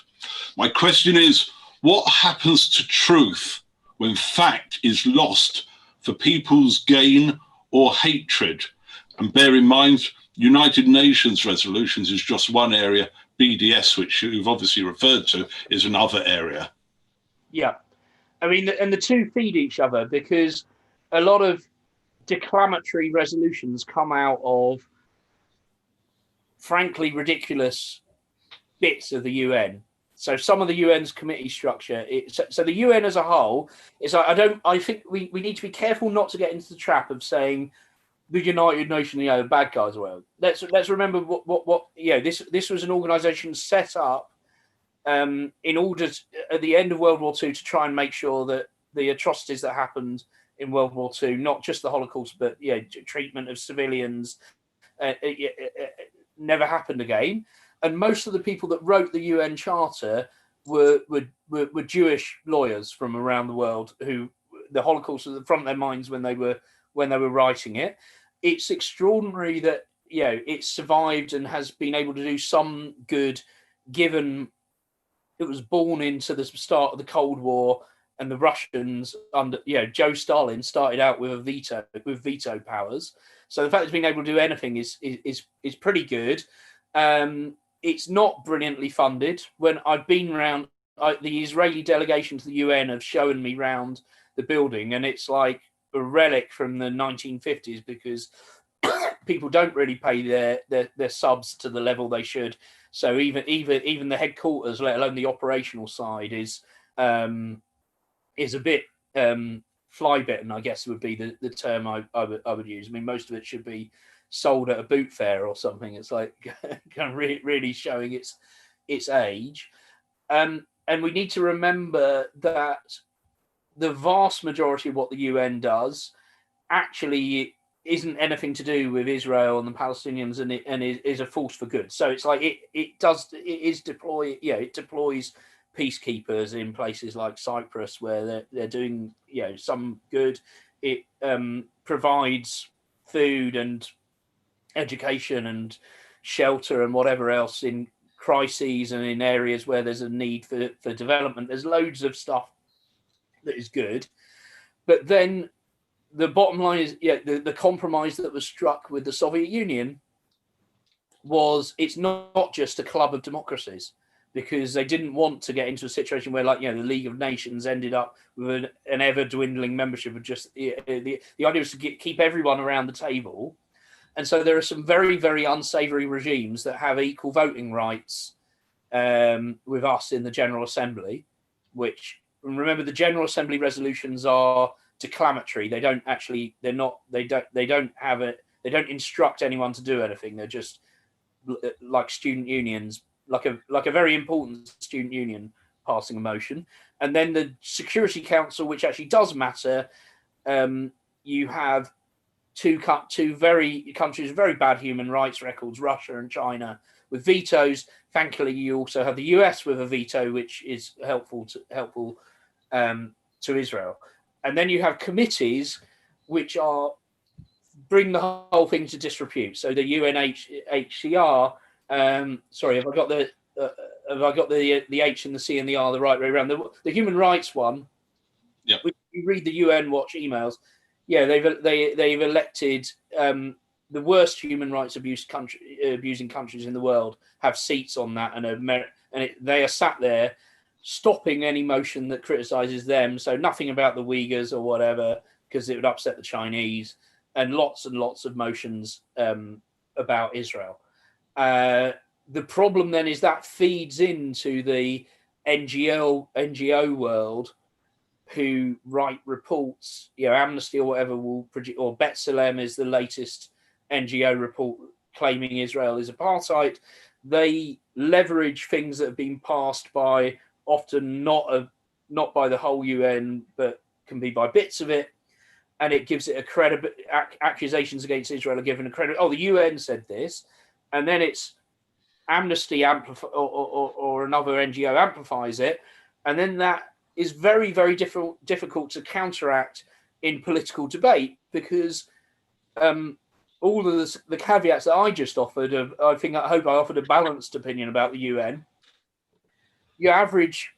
My question is, what happens to truth when fact is lost for people's gain or hatred? And bear in mind, United Nations resolutions is just one area. BDS, which you've obviously referred to, is another area. Yeah. I mean, and the two feed each other, because a lot of declamatory resolutions come out of, frankly, ridiculous bits of the UN. So some of the UN's committee structure, so the UN as a whole is like, I think we need to be careful not to get into the trap of saying the United Nations, the bad guys. Well, let's remember what this was an organisation set up in order to, at the end of World War II, to try and make sure that the atrocities that happened in World War II, not just the Holocaust, but treatment of civilians, never happened again. And most of the people that wrote the UN Charter were Jewish lawyers from around the world who the Holocaust was at the front of their minds when they were writing it. It's extraordinary that it survived and has been able to do some good, given it was born into the start of the Cold War, and the Russians under Joe Stalin started out with veto powers. So the fact it's been able to do anything is pretty good. It's not brilliantly funded. When I've been around, the Israeli delegation to the UN have shown me around the building, and it's like a relic from the 1950s, because people don't really pay their subs to the level they should. So even the headquarters, let alone the operational side, is a bit fly-bitten, I guess would be the term I would use. I mean, most of it should be sold at a boot fair or something. It's like kind of really showing its age. And we need to remember that the vast majority of what the UN does actually isn't anything to do with Israel and the Palestinians, and is a force for good. So it's like it deploys peacekeepers in places like Cyprus, where they're doing some good. It provides food and education and shelter and whatever else in crises and in areas where there's a need for development. There's loads of stuff that is good, but then the bottom line is the compromise that was struck with the Soviet Union was it's not just a club of democracies, because they didn't want to get into a situation where the League of Nations ended up with an ever dwindling membership of just the idea was to keep everyone around the table. And so there are some very, very unsavory regimes that have equal voting rights with us in the General Assembly. which, remember, the General Assembly resolutions are declamatory. They don't instruct anyone to do anything. They're just like student unions, like a very important student union passing a motion. And then the Security Council, which actually does matter, you have two countries with very bad human rights records, Russia and China, with vetoes. Thankfully, you also have the US with a veto, which is helpful to Israel. And then you have committees which bring the whole thing to disrepute. So the UNHCR. Sorry, have I got the H and the C and the R the right way around? The human rights one. Yeah. You read the UN Watch emails. Yeah, they've elected the worst human rights abusing countries in the world have seats on that, they are sat there stopping any motion that criticizes them. So nothing about the Uyghurs or whatever, because it would upset the Chinese, and lots of motions about Israel. The problem then is that feeds into the NGO world, who write reports, Amnesty or whatever will produce, or B'Tselem is the latest NGO report claiming Israel is apartheid. They leverage things that have been passed by, often not by the whole UN, but can be by bits of it, and it gives it a credit. Accusations against Israel are given a credit. Oh, the UN said this, and then it's Amnesty or another NGO amplifies it, and then that is very, very difficult to counteract in political debate, because all of the caveats that I just offered, I hope I offered a balanced opinion about the UN. Your average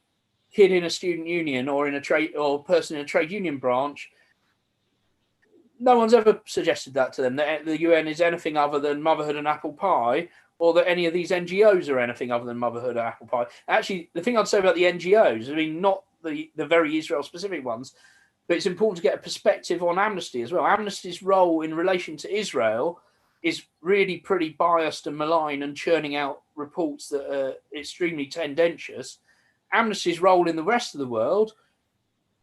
kid in a student union or in a trade, or person in a trade union branch, no one's ever suggested that to them, that the UN is anything other than motherhood and apple pie, or that any of these NGOs are anything other than motherhood or apple pie. Actually, the thing I'd say about the NGOs, I mean, not the very Israel-specific ones, but it's important to get a perspective on Amnesty as well. Amnesty's role in relation to Israel is really pretty biased and malign and churning out reports that are extremely tendentious. Amnesty's role in the rest of the world,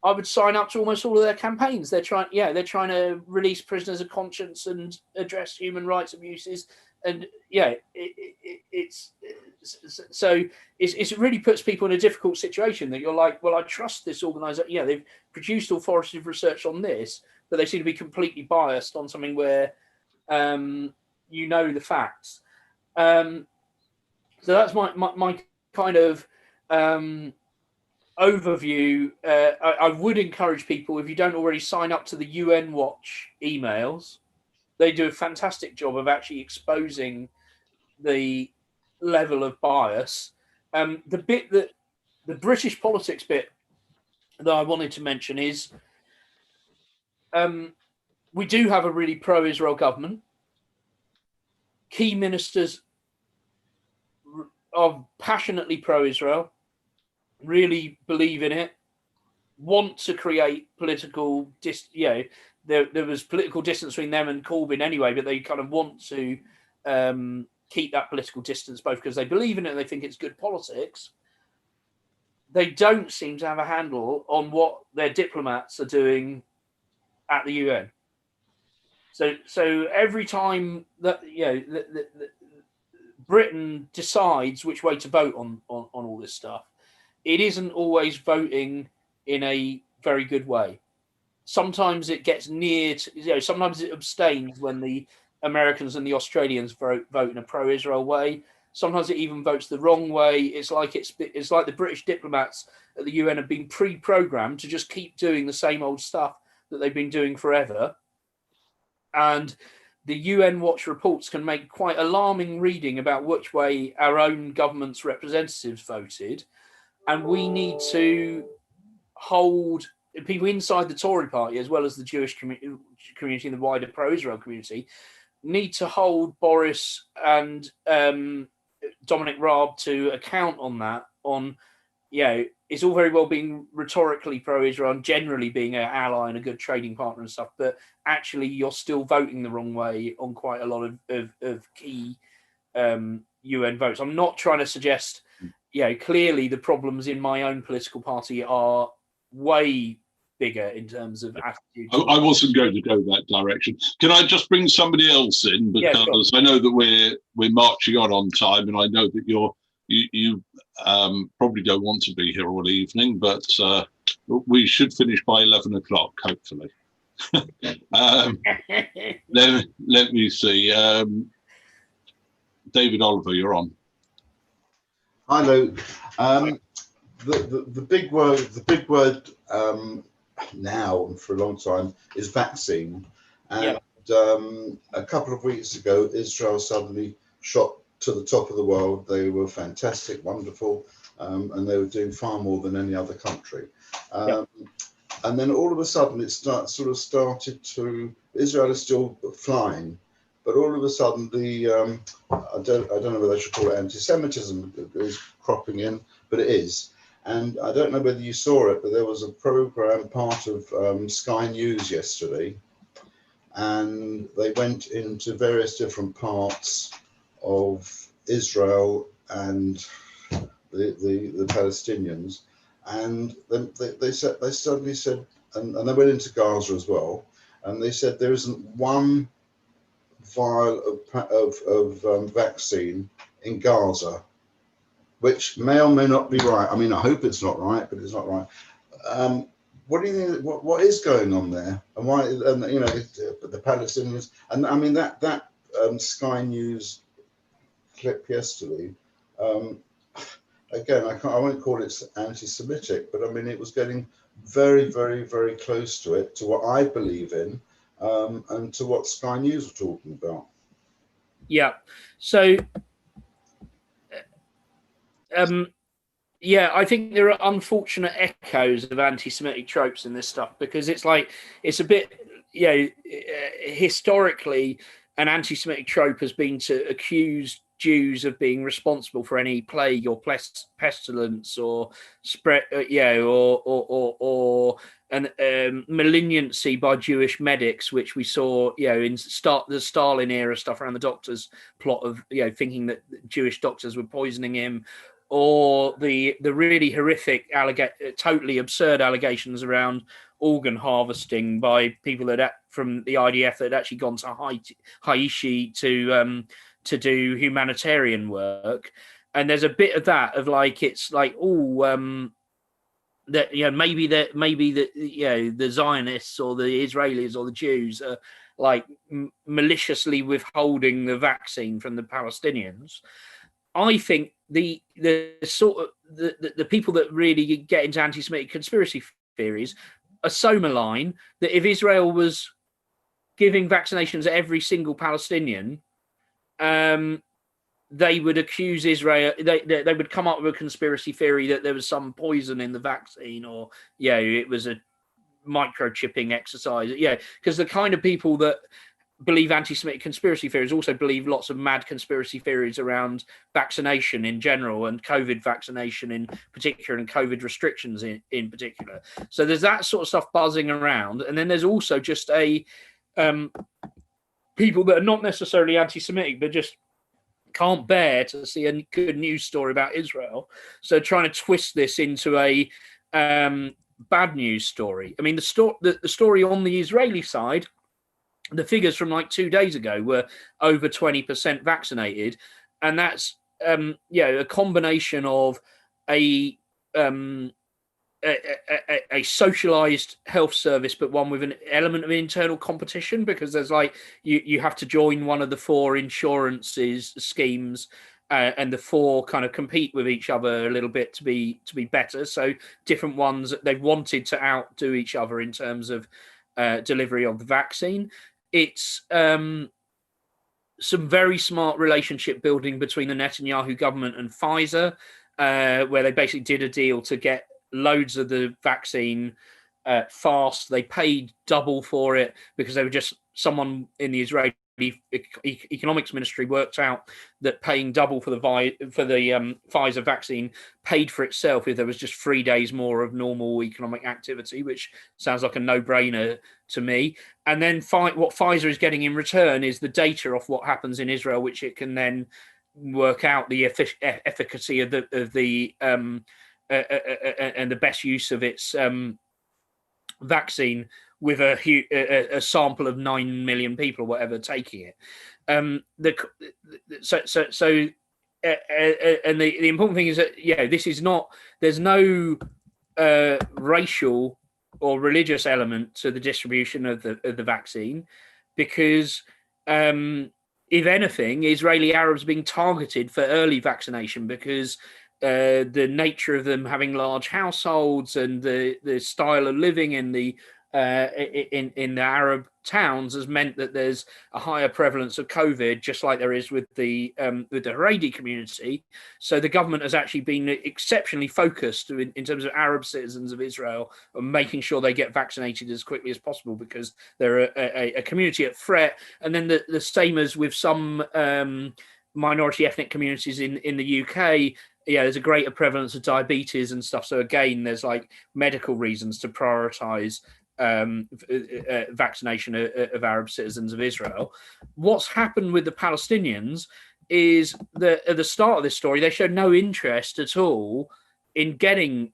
I would sign up to almost all of their campaigns. They're trying to release prisoners of conscience and address human rights abuses. And it really puts people in a difficult situation, that you're like, well, I trust this organization. Yeah, they've produced authoritative research on this, but they seem to be completely biased on something where the facts. So that's my kind of overview. I would encourage people, if you don't already, sign up to the UN Watch emails. They do a fantastic job of actually exposing the level of bias. The British politics bit that I wanted to mention is we do have a really pro-Israel government. Key ministers are passionately pro-Israel, really believe in it, want to create political there was political distance between them and Corbyn anyway, but they kind of want to keep that political distance, both because they believe in it and they think it's good politics. They don't seem to have a handle on what their diplomats are doing at the UN. So every time that Britain decides which way to vote on all this stuff, it isn't always voting in a very good way. Sometimes it gets near to, sometimes it abstains when the Americans and the Australians vote in a pro-Israel way. Sometimes it even votes the wrong way. It's like the British diplomats at the UN have been pre-programmed to just keep doing the same old stuff that they've been doing forever. And the UN Watch reports can make quite alarming reading about which way our own government's representatives voted. And we need to hold people inside the Tory party, as well as the Jewish community and the wider pro-Israel community, need to hold Boris and Dominic Raab to account on that. It's all very well being rhetorically pro-Israel and generally being an ally and a good trading partner and stuff, but actually you're still voting the wrong way on quite a lot of key UN votes. I'm not trying to suggest clearly the problems in my own political party are way bigger in terms of attitude. I wasn't going to go that direction. Can I just bring somebody else in, because I know that we're marching on time, and I know that you probably don't want to be here all evening, but we should finish by 11 o'clock, hopefully. Let me see. David Oliver, you're on. Hi, Luke. The big word now and for a long time is vaccine. And a couple of weeks ago, Israel suddenly shot to the top of the world. They were fantastic, wonderful, and they were doing far more than any other country. And then all of a sudden, it started to. Israel is still flying, but all of a sudden, I don't know whether I should call it anti-Semitism is cropping in, but it is. And I don't know whether you saw it, but there was a program, part of Sky News yesterday, and they went into various different parts of Israel and the Palestinians, and then they suddenly said, and they went into Gaza as well, and they said there isn't one vial of vaccine in Gaza, which may or may not be right. I mean, I hope it's not right, but it's not right. What do you think? What is going on there, and why? And the Palestinians, and I mean that Sky News clip yesterday. Again, I won't call it anti-Semitic, but I mean it was getting very, very, very close to it, to what I believe in, and to what Sky News were talking about. Yeah. So. I think there are unfortunate echoes of anti-Semitic tropes in this stuff, because it's a bit, historically, an anti-Semitic trope has been to accuse Jews of being responsible for any plague or pestilence or spread, or malignancy by Jewish medics, which we saw, in the Stalin era stuff around the doctor's plot of, thinking that Jewish doctors were poisoning him, or the really horrific, totally absurd allegations around organ harvesting by people from the IDF that had actually gone to Haiti to do humanitarian work. And there's a bit of that of that maybe the Zionists or the Israelis or the Jews are maliciously withholding the vaccine from the Palestinians. I think the people that really get into anti-Semitic conspiracy theories are so malign that if Israel was giving vaccinations to every single Palestinian, they would accuse Israel. They would come up with a conspiracy theory that there was some poison in the vaccine, or it was a microchipping exercise. Because the kind of people that believe anti-Semitic conspiracy theories also believe lots of mad conspiracy theories around vaccination in general, and COVID vaccination in particular, and COVID restrictions in particular. So there's that sort of stuff buzzing around. And then there's also just people that are not necessarily anti-Semitic, but just can't bear to see a good news story about Israel. So trying to twist this into a bad news story. I mean, the story on the Israeli side, the figures from 2 days ago were over 20% vaccinated, and that's a combination of a socialized health service, but one with an element of internal competition, because there's you have to join one of the 4 insurances schemes, and the 4 kind of compete with each other a little bit to be better. So different ones, they've wanted to outdo each other in terms of delivery of the vaccine. It's some very smart relationship building between the Netanyahu government and Pfizer, where they basically did a deal to get loads of the vaccine fast. They paid double for it because they were just, someone in the Israeli economics ministry worked out that paying double for the Pfizer vaccine paid for itself if there was just 3 days more of normal economic activity, which sounds like a no-brainer to me. And then what Pfizer is getting in return is the data of what happens in Israel, which it can then work out the efficacy of the and the best use of its vaccine with a sample of 9 million people or whatever taking it. And the important thing is that this is not. There's no racial or religious element to the distribution of the vaccine, because if anything, Israeli Arabs are being targeted for early vaccination because the nature of them having large households and the style of living in the Arab towns has meant that there's a higher prevalence of COVID, just like there is with the Haredi community. So the government has actually been exceptionally focused in terms of Arab citizens of Israel on making sure they get vaccinated as quickly as possible, because they're a community at threat. And then the same as with some minority ethnic communities in the UK, there's a greater prevalence of diabetes and stuff. So again, there's like medical reasons to prioritize vaccination of Arab citizens of Israel. What's happened with the Palestinians is that at the start of this story, they showed no interest at all in getting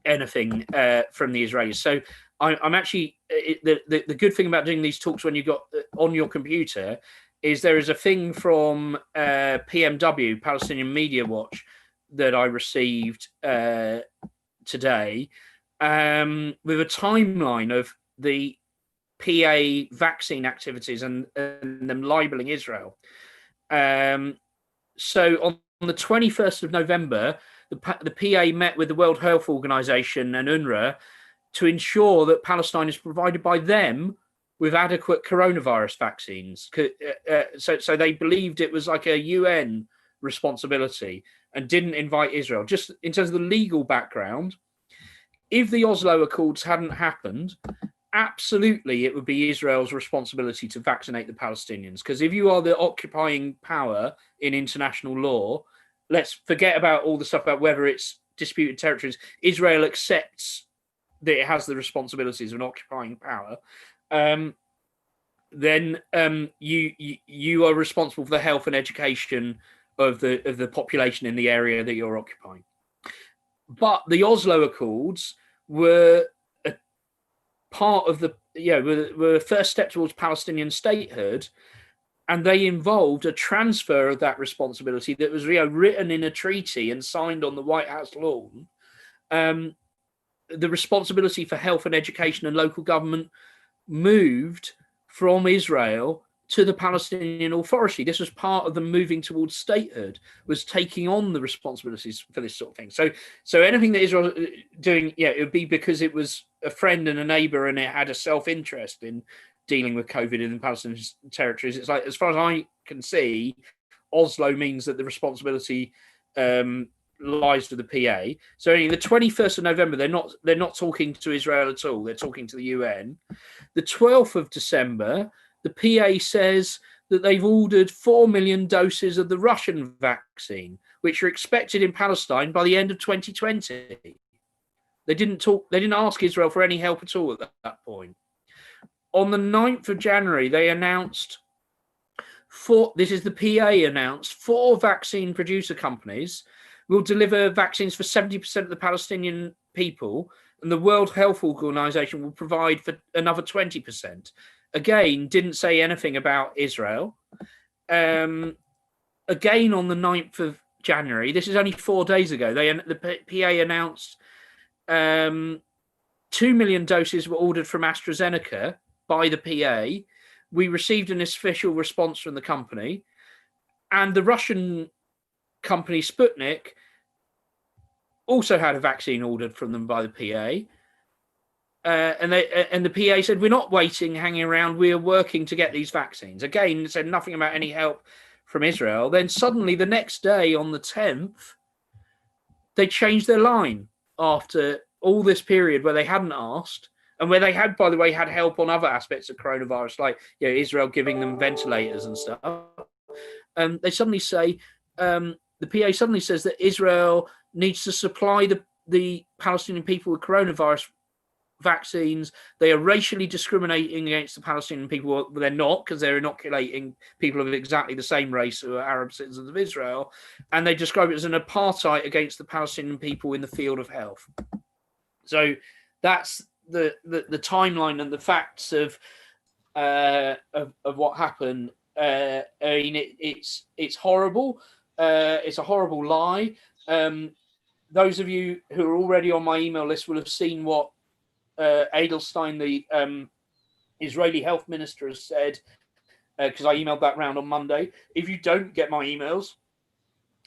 anything from the Israelis. So I'm actually the good thing about doing these talks when you got on your computer is there is a thing from PMW, Palestinian Media Watch, that I received today, with a timeline of the PA vaccine activities and them libeling Israel. So on the 21st of November, the PA met with the World Health Organization and UNRWA to ensure that Palestine is provided by them with adequate coronavirus vaccines. So they believed it was like a UN responsibility and didn't invite Israel. Just in terms of the legal background, if the Oslo Accords hadn't happened, absolutely it would be Israel's responsibility to vaccinate the Palestinians. Because if you are the occupying power in international law, let's forget about all the stuff about whether it's disputed territories. Israel accepts that it has the responsibilities of an occupying power. Then you are responsible for the health and education of the population in the area that you're occupying. But the Oslo Accords were a part of were a first step towards Palestinian statehood, and they involved a transfer of that responsibility that was written in a treaty and signed on the White House lawn. The responsibility for health and education and local government moved from Israel to the Palestinian Authority. This was part of them moving towards statehood, was taking on the responsibilities for this sort of thing. So anything that Israel was doing, it would be because it was a friend and a neighbor and it had a self-interest in dealing with COVID in the Palestinian territories. It's like, as far as I can see, Oslo means that the responsibility lies with the PA. So only the 21st of November, they're not talking to Israel at all. They're talking to the UN. The 12th of December, the PA says that they've ordered 4 million doses of the Russian vaccine, which are expected in Palestine by the end of 2020. They didn't ask Israel for any help at all at that point. On the 9th of January, they announced this is the PA announced 4 vaccine producer companies will deliver vaccines for 70% of the Palestinian people, and the World Health Organization will provide for another 20%. Again, didn't say anything about Israel. Again, on the 9th of January, this is only 4 days ago, the PA announced 2 million doses were ordered from AstraZeneca by the PA. We received an official response from the company, and the Russian company Sputnik also had a vaccine ordered from them by the PA. And the PA said, we're not waiting, hanging around, we're working to get these vaccines. Again, it said nothing about any help from Israel. Then suddenly the next day on the 10th, they changed their line after all this period where they hadn't asked, and where they had, by the way, had help on other aspects of coronavirus, like Israel giving them ventilators and stuff. They suddenly say, the PA suddenly says that Israel needs to supply the Palestinian people with coronavirus vaccines. They are racially discriminating against the Palestinian people. Well, they're not, because they're inoculating people of exactly the same race who are Arab citizens of Israel. And they describe it as an apartheid against the Palestinian people in the field of health. So that's the timeline and the facts of what happened. I mean, it's horrible. It's a horrible lie. Those of you who are already on my email list will have seen what Edelstein, the Israeli health minister, has said, because I emailed that round on Monday. If you don't get my emails,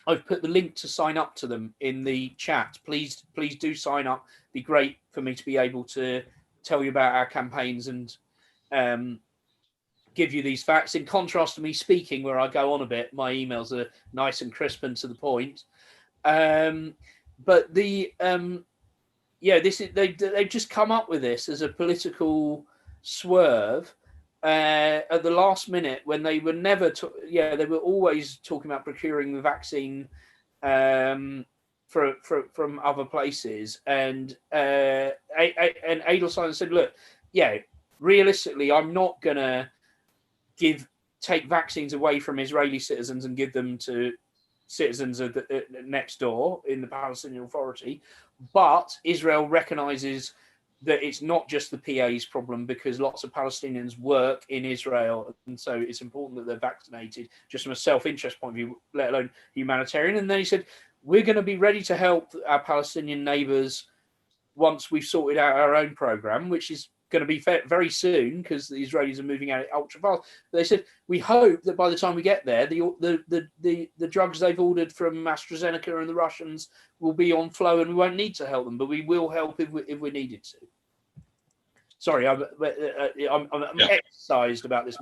I've put the link to sign up to them in the chat. Please do sign up. It'd be great for me to be able to tell you about our campaigns and give you these facts. In contrast to me speaking, where I go on a bit, my emails are nice and crisp and to the point. But this is they've just come up with this as a political swerve at the last minute, when they were never they were always talking about procuring the vaccine from other places, and Edelstein said, look, realistically, I'm not gonna take vaccines away from Israeli citizens and give them to citizens of the next door in the Palestinian Authority, but Israel recognizes that it's not just the PA's problem, because lots of Palestinians work in Israel, and so it's important that they're vaccinated, just from a self-interest point of view, let alone humanitarian. And then he said, we're going to be ready to help our Palestinian neighbors once we've sorted out our own program, which is going to be very soon, because the Israelis are moving out ultra fast. But they said, we hope that by the time we get there, the drugs they've ordered from AstraZeneca and the Russians will be on flow, and we won't need to help them, but we will help if we needed to. Sorry, I'm exercised about this.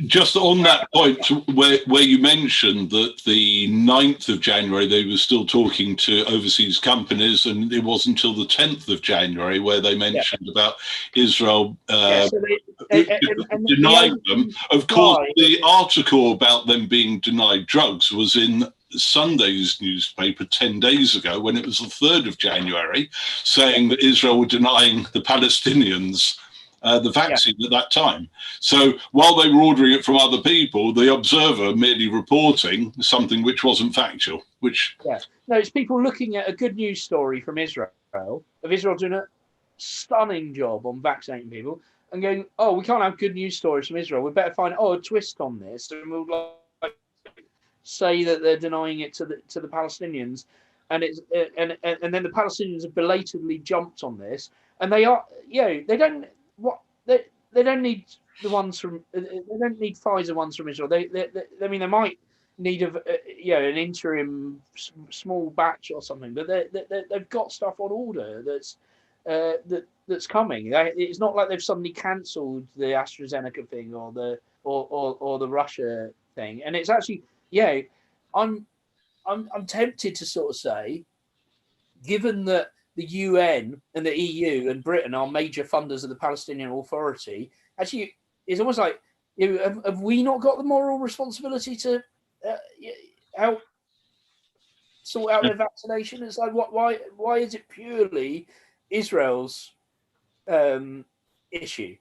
Just on that point, where you mentioned that the 9th of January, they were still talking to overseas companies, and it wasn't until the 10th of January where they mentioned about Israel denying them. Of course, the article about them being denied drugs was in Sunday's newspaper 10 days ago, when it was the 3rd of January, saying that Israel were denying the Palestinians the vaccine at that time. So while they were ordering it from other people, the Observer merely reporting something which wasn't factual. No, it's people looking at a good news story from Israel, of Israel doing a stunning job on vaccinating people, and going, oh, we can't have good news stories from Israel, we better find a twist on this, and we'll say that they're denying it to the Palestinians, and it's and then the Palestinians have belatedly jumped on this, and they are they don't need the ones from they don't need Pfizer ones from Israel. I mean, they might need an interim small batch or something, but they've got stuff on order that's coming. It's not like they've suddenly cancelled the AstraZeneca thing or the Russia thing, and it's actually I'm tempted to sort of say, given that the UN and the EU and Britain are major funders of the Palestinian Authority, actually, it's almost like, have we not got the moral responsibility to help sort out their vaccination? It's like, why is it purely Israel's issue?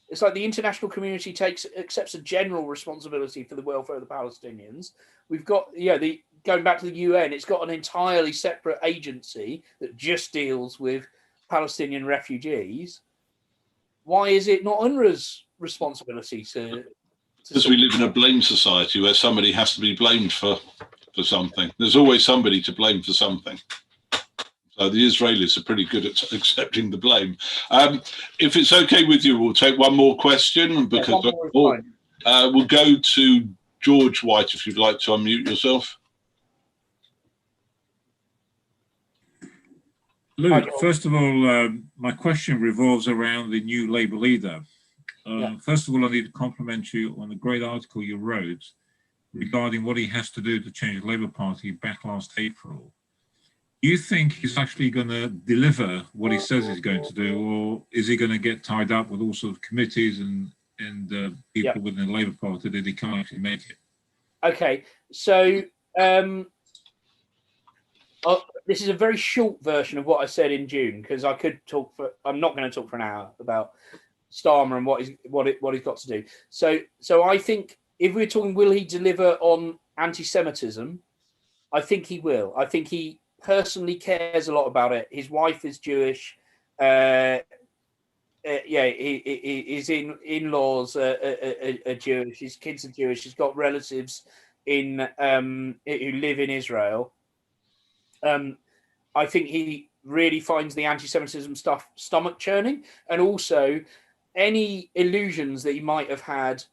It's like the international community accepts a general responsibility for the welfare of the Palestinians. We've got, going back to the UN, it's got an entirely separate agency that just deals with Palestinian refugees. Why is it not UNRWA's responsibility to because we live in a blame society where somebody has to be blamed for something. There's always somebody to blame for something. So the Israelis are pretty good at accepting the blame. If it's okay with you, we'll take one more question, because we'll go to George White, if you'd like to unmute yourself. Luke, first of all, my question revolves around the new Labour leader. First of all, I need to compliment you on the great article you wrote regarding what he has to do to change the Labour Party back last April. Do you think he's actually going to deliver what he says he's going to do, or is he going to get tied up with all sorts of committees and people within the Labour Party that he can't actually make it? Okay, so this is a very short version of what I said in June, because I could talk for. I'm not going to talk for an hour about Starmer and what he's got to do. So I think if we're talking, will he deliver on anti-Semitism? I think he will. I think he personally cares a lot about it. His wife is Jewish. His in-laws are Jewish. His kids are Jewish. He's got relatives who live in Israel. I think he really finds the anti-Semitism stuff stomach churning, and also any illusions that he might have had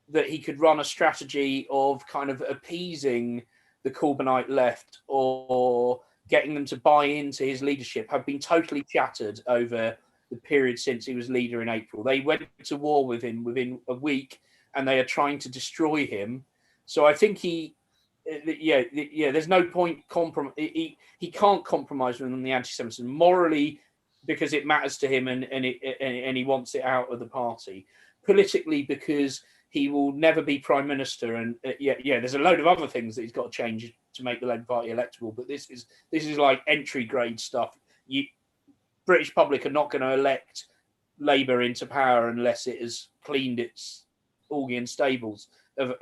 that he could run a strategy of kind of appeasing the Corbynite left or getting them to buy into his leadership have been totally shattered over the period since he was leader in April. They went to war with him within a week, and they are trying to destroy him. So I think there's no point he can't compromise on the anti-Semitism morally, because it matters to him, and he wants it out of the party. Politically, because he will never be prime minister, and there's a load of other things that he's got to change to make the Labour Party electable. But this is like entry grade stuff. British public are not going to elect Labour into power unless it has cleaned its Augean stables of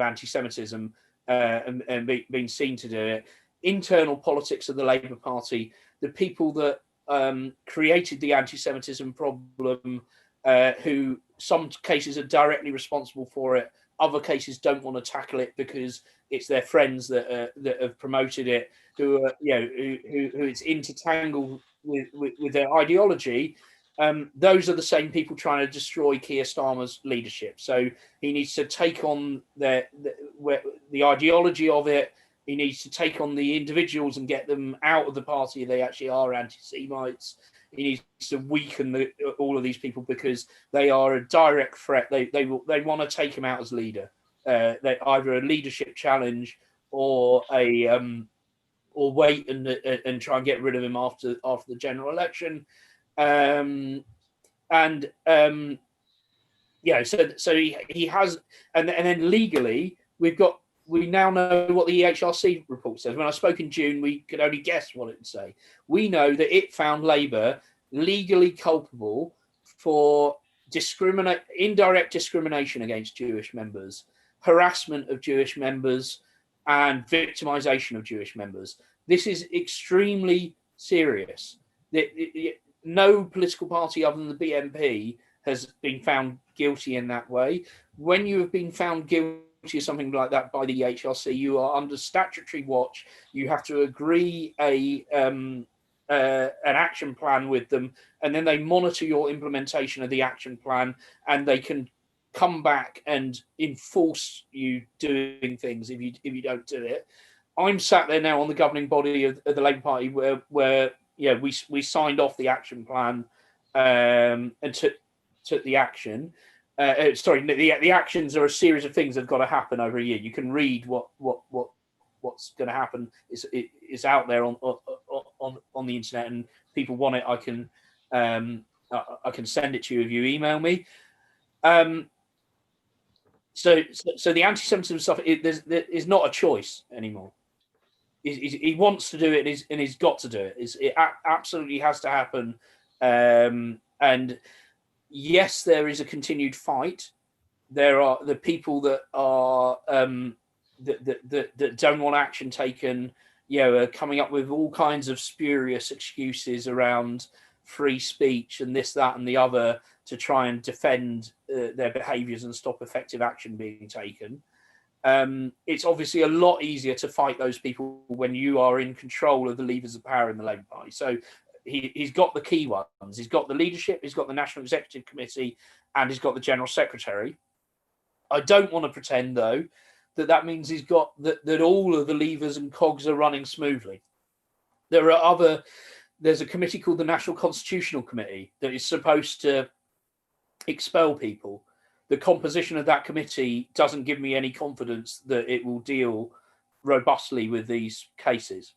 anti-Semitism and been seen to do it. Internal politics of the Labour Party, the people that created the anti-Semitism problem, who some cases are directly responsible for it, other cases don't want to tackle it because it's their friends that have promoted it, who it's intertangled with their ideology. Those are the same people trying to destroy Keir Starmer's leadership. So he needs to take on the ideology of it. He needs to take on the individuals and get them out of the party if they actually are anti-Semites. He needs to weaken all of these people because they are a direct threat. They want to take him out as leader. They either a leadership challenge or wait and try and get rid of him after the general election. So he has, and then legally we now know what the EHRC report says. When I spoke in June, we could only guess what it would say. We know that it found Labour legally culpable for indirect discrimination against Jewish members, harassment of Jewish members, and victimisation of Jewish members. This is extremely serious. No political party other than the BNP has been found guilty in that way. When you have been found guilty of something like that by the HRC, you are under statutory watch. You have to agree an action plan with them, and then they monitor your implementation of the action plan, and they can come back and enforce you doing things if you don't do it. I'm sat there now on the governing body of the Labour Party where we signed off the action plan and took the action. The actions are a series of things that have got to happen over a year. You can read what's going to happen. It's out there on the internet, and people want it. I can send it to you if you email me. So the anti-Semitism stuff is not a choice anymore. He wants to do it, and he's got to do it. It absolutely has to happen. And yes, there is a continued fight. There are the people that are that don't want action taken. Are coming up with all kinds of spurious excuses around free speech and this, that, and the other to try and defend their behaviours and stop effective action being taken. It's obviously a lot easier to fight those people when you are in control of the levers of power in the Labour Party. So he's got the key ones. He's got the leadership, he's got the National Executive Committee, and he's got the General Secretary. I don't want to pretend, though, that means he's got that all of the levers and cogs are running smoothly. There's a committee called the National Constitutional Committee that is supposed to expel people. The composition of that committee doesn't give me any confidence that it will deal robustly with these cases.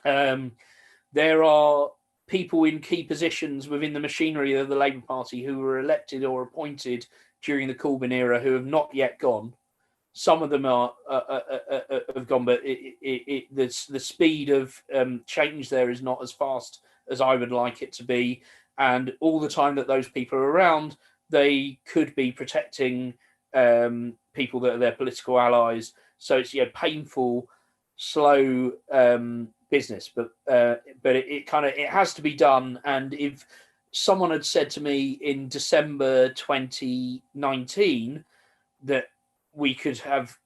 There are people in key positions within the machinery of the Labour Party who were elected or appointed during the Corbyn era who have not yet gone. Some of them are have gone, but the speed of change there is not as fast as I would like it to be. And all the time that those people are around, they could be protecting people that are their political allies. So it's painful, slow business, but it has to be done. And if someone had said to me in December 2019 that we could have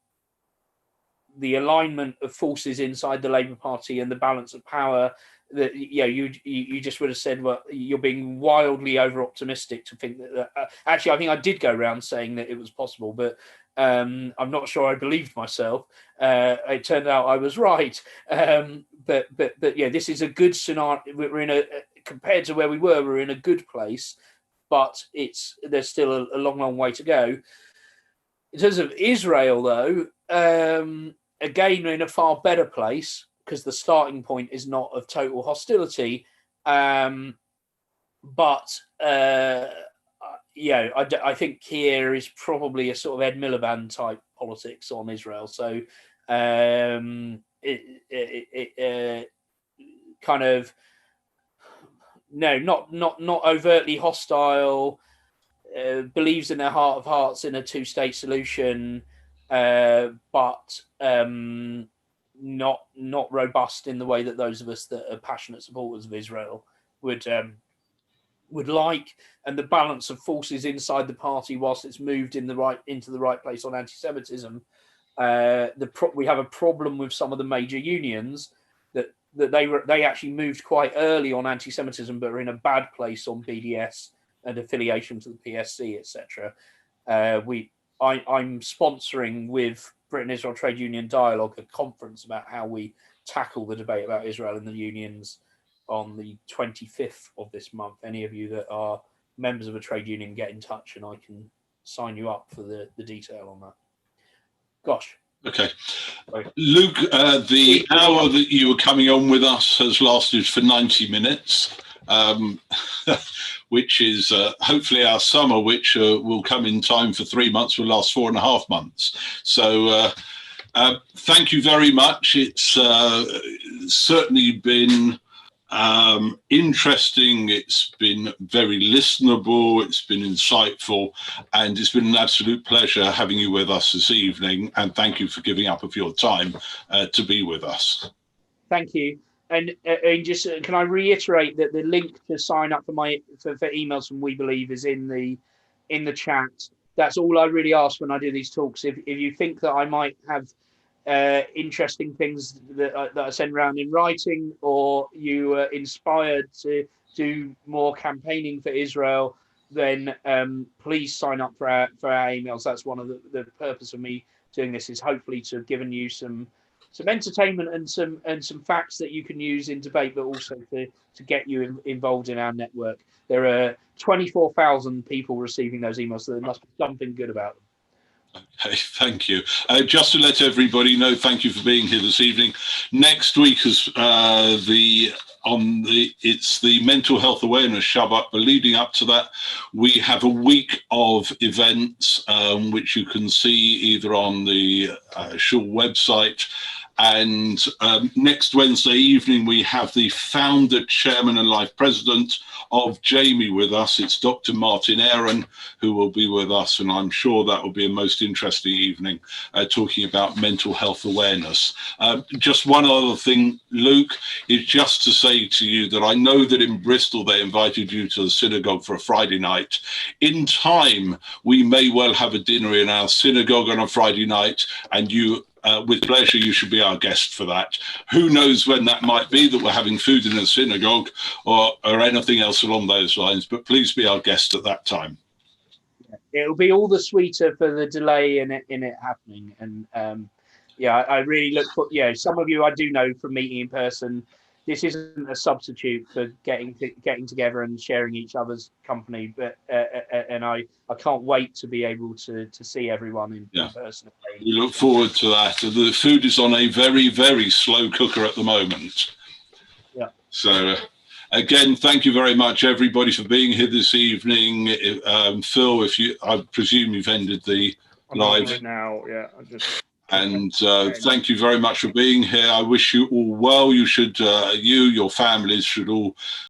the alignment of forces inside the Labour Party and the balance of power, that you just would have said, well, you're being wildly over optimistic to think that. Actually, I think I did go around saying that it was possible, but I'm not sure I believed myself. It turned out I was right. But this is a good scenario. We're in compared to where we were, we're in a good place, but there's still a long way to go. In terms of Israel, though, again, we're in a far better place because the starting point is not of total hostility. I think here is probably a sort of Ed Miliband type politics on Israel. So kind of not overtly hostile. Believes in their heart of hearts in a two-state solution, but not robust in the way that those of us that are passionate supporters of Israel would like. And the balance of forces inside the party, whilst it's moved into the right place on anti-Semitism, we have a problem with some of the major unions that they actually moved quite early on anti-Semitism, but are in a bad place on BDS and affiliation to the PSC, etc. I'm sponsoring with Britain Israel Trade Union Dialogue a conference about how we tackle the debate about Israel and the unions on the 25th of this month. Any of you that are members of a trade union, get in touch and I can sign you up for the detail on that. Gosh. Okay. Luke, the hour that you were coming on with us has lasted for 90 minutes. Which is hopefully our summer, which will come in time for 3 months, will last 4.5 months. So thank you very much. It's certainly been interesting. It's been very listenable. It's been insightful. And it's been an absolute pleasure having you with us this evening. And thank you for giving up of your time to be with us. Thank you. And just can I reiterate that the link to sign up for emails from We Believe is in the chat. That's all I really ask when I do these talks. If you think that I might have interesting things that I send around in writing, or you are inspired to do more campaigning for Israel, then please sign up for our emails. That's one of the purpose of me doing this, is hopefully to have given you some entertainment and some facts that you can use in debate, but also to get you involved in our network. There are 24,000 people receiving those emails, so there must be something good about them. Okay, thank you. Just to let everybody know, thank you for being here this evening. Next week is it's the mental health awareness Shabbat, but leading up to that, we have a week of events which you can see either on the Shul website. And next Wednesday evening, we have the founder, chairman and life president of Jamie with us. It's Dr. Martin Aaron, who will be with us. And I'm sure that will be a most interesting evening talking about mental health awareness. Just one other thing, Luke, is just to say to you that I know that in Bristol, they invited you to the synagogue for a Friday night. In time, we may well have a dinner in our synagogue on a Friday night, and you with pleasure, you should be our guest for that. Who knows when that might be, that we're having food in a synagogue or anything else along those lines, but please be our guest at that time. It'll be all the sweeter for the delay in it happening. And I really look for, some of you I do know from meeting in person. This isn't a substitute for getting together and sharing each other's company, but and I can't wait to be able to see everyone in person. We look forward to that. The food is on a very, very slow cooker at the moment. Yeah. So again, thank you very much, everybody, for being here this evening. Phil, I presume you've ended the I'm on live. it now. Yeah, I just. And thank you very much for being here. I wish you all well. You should, you, your families should all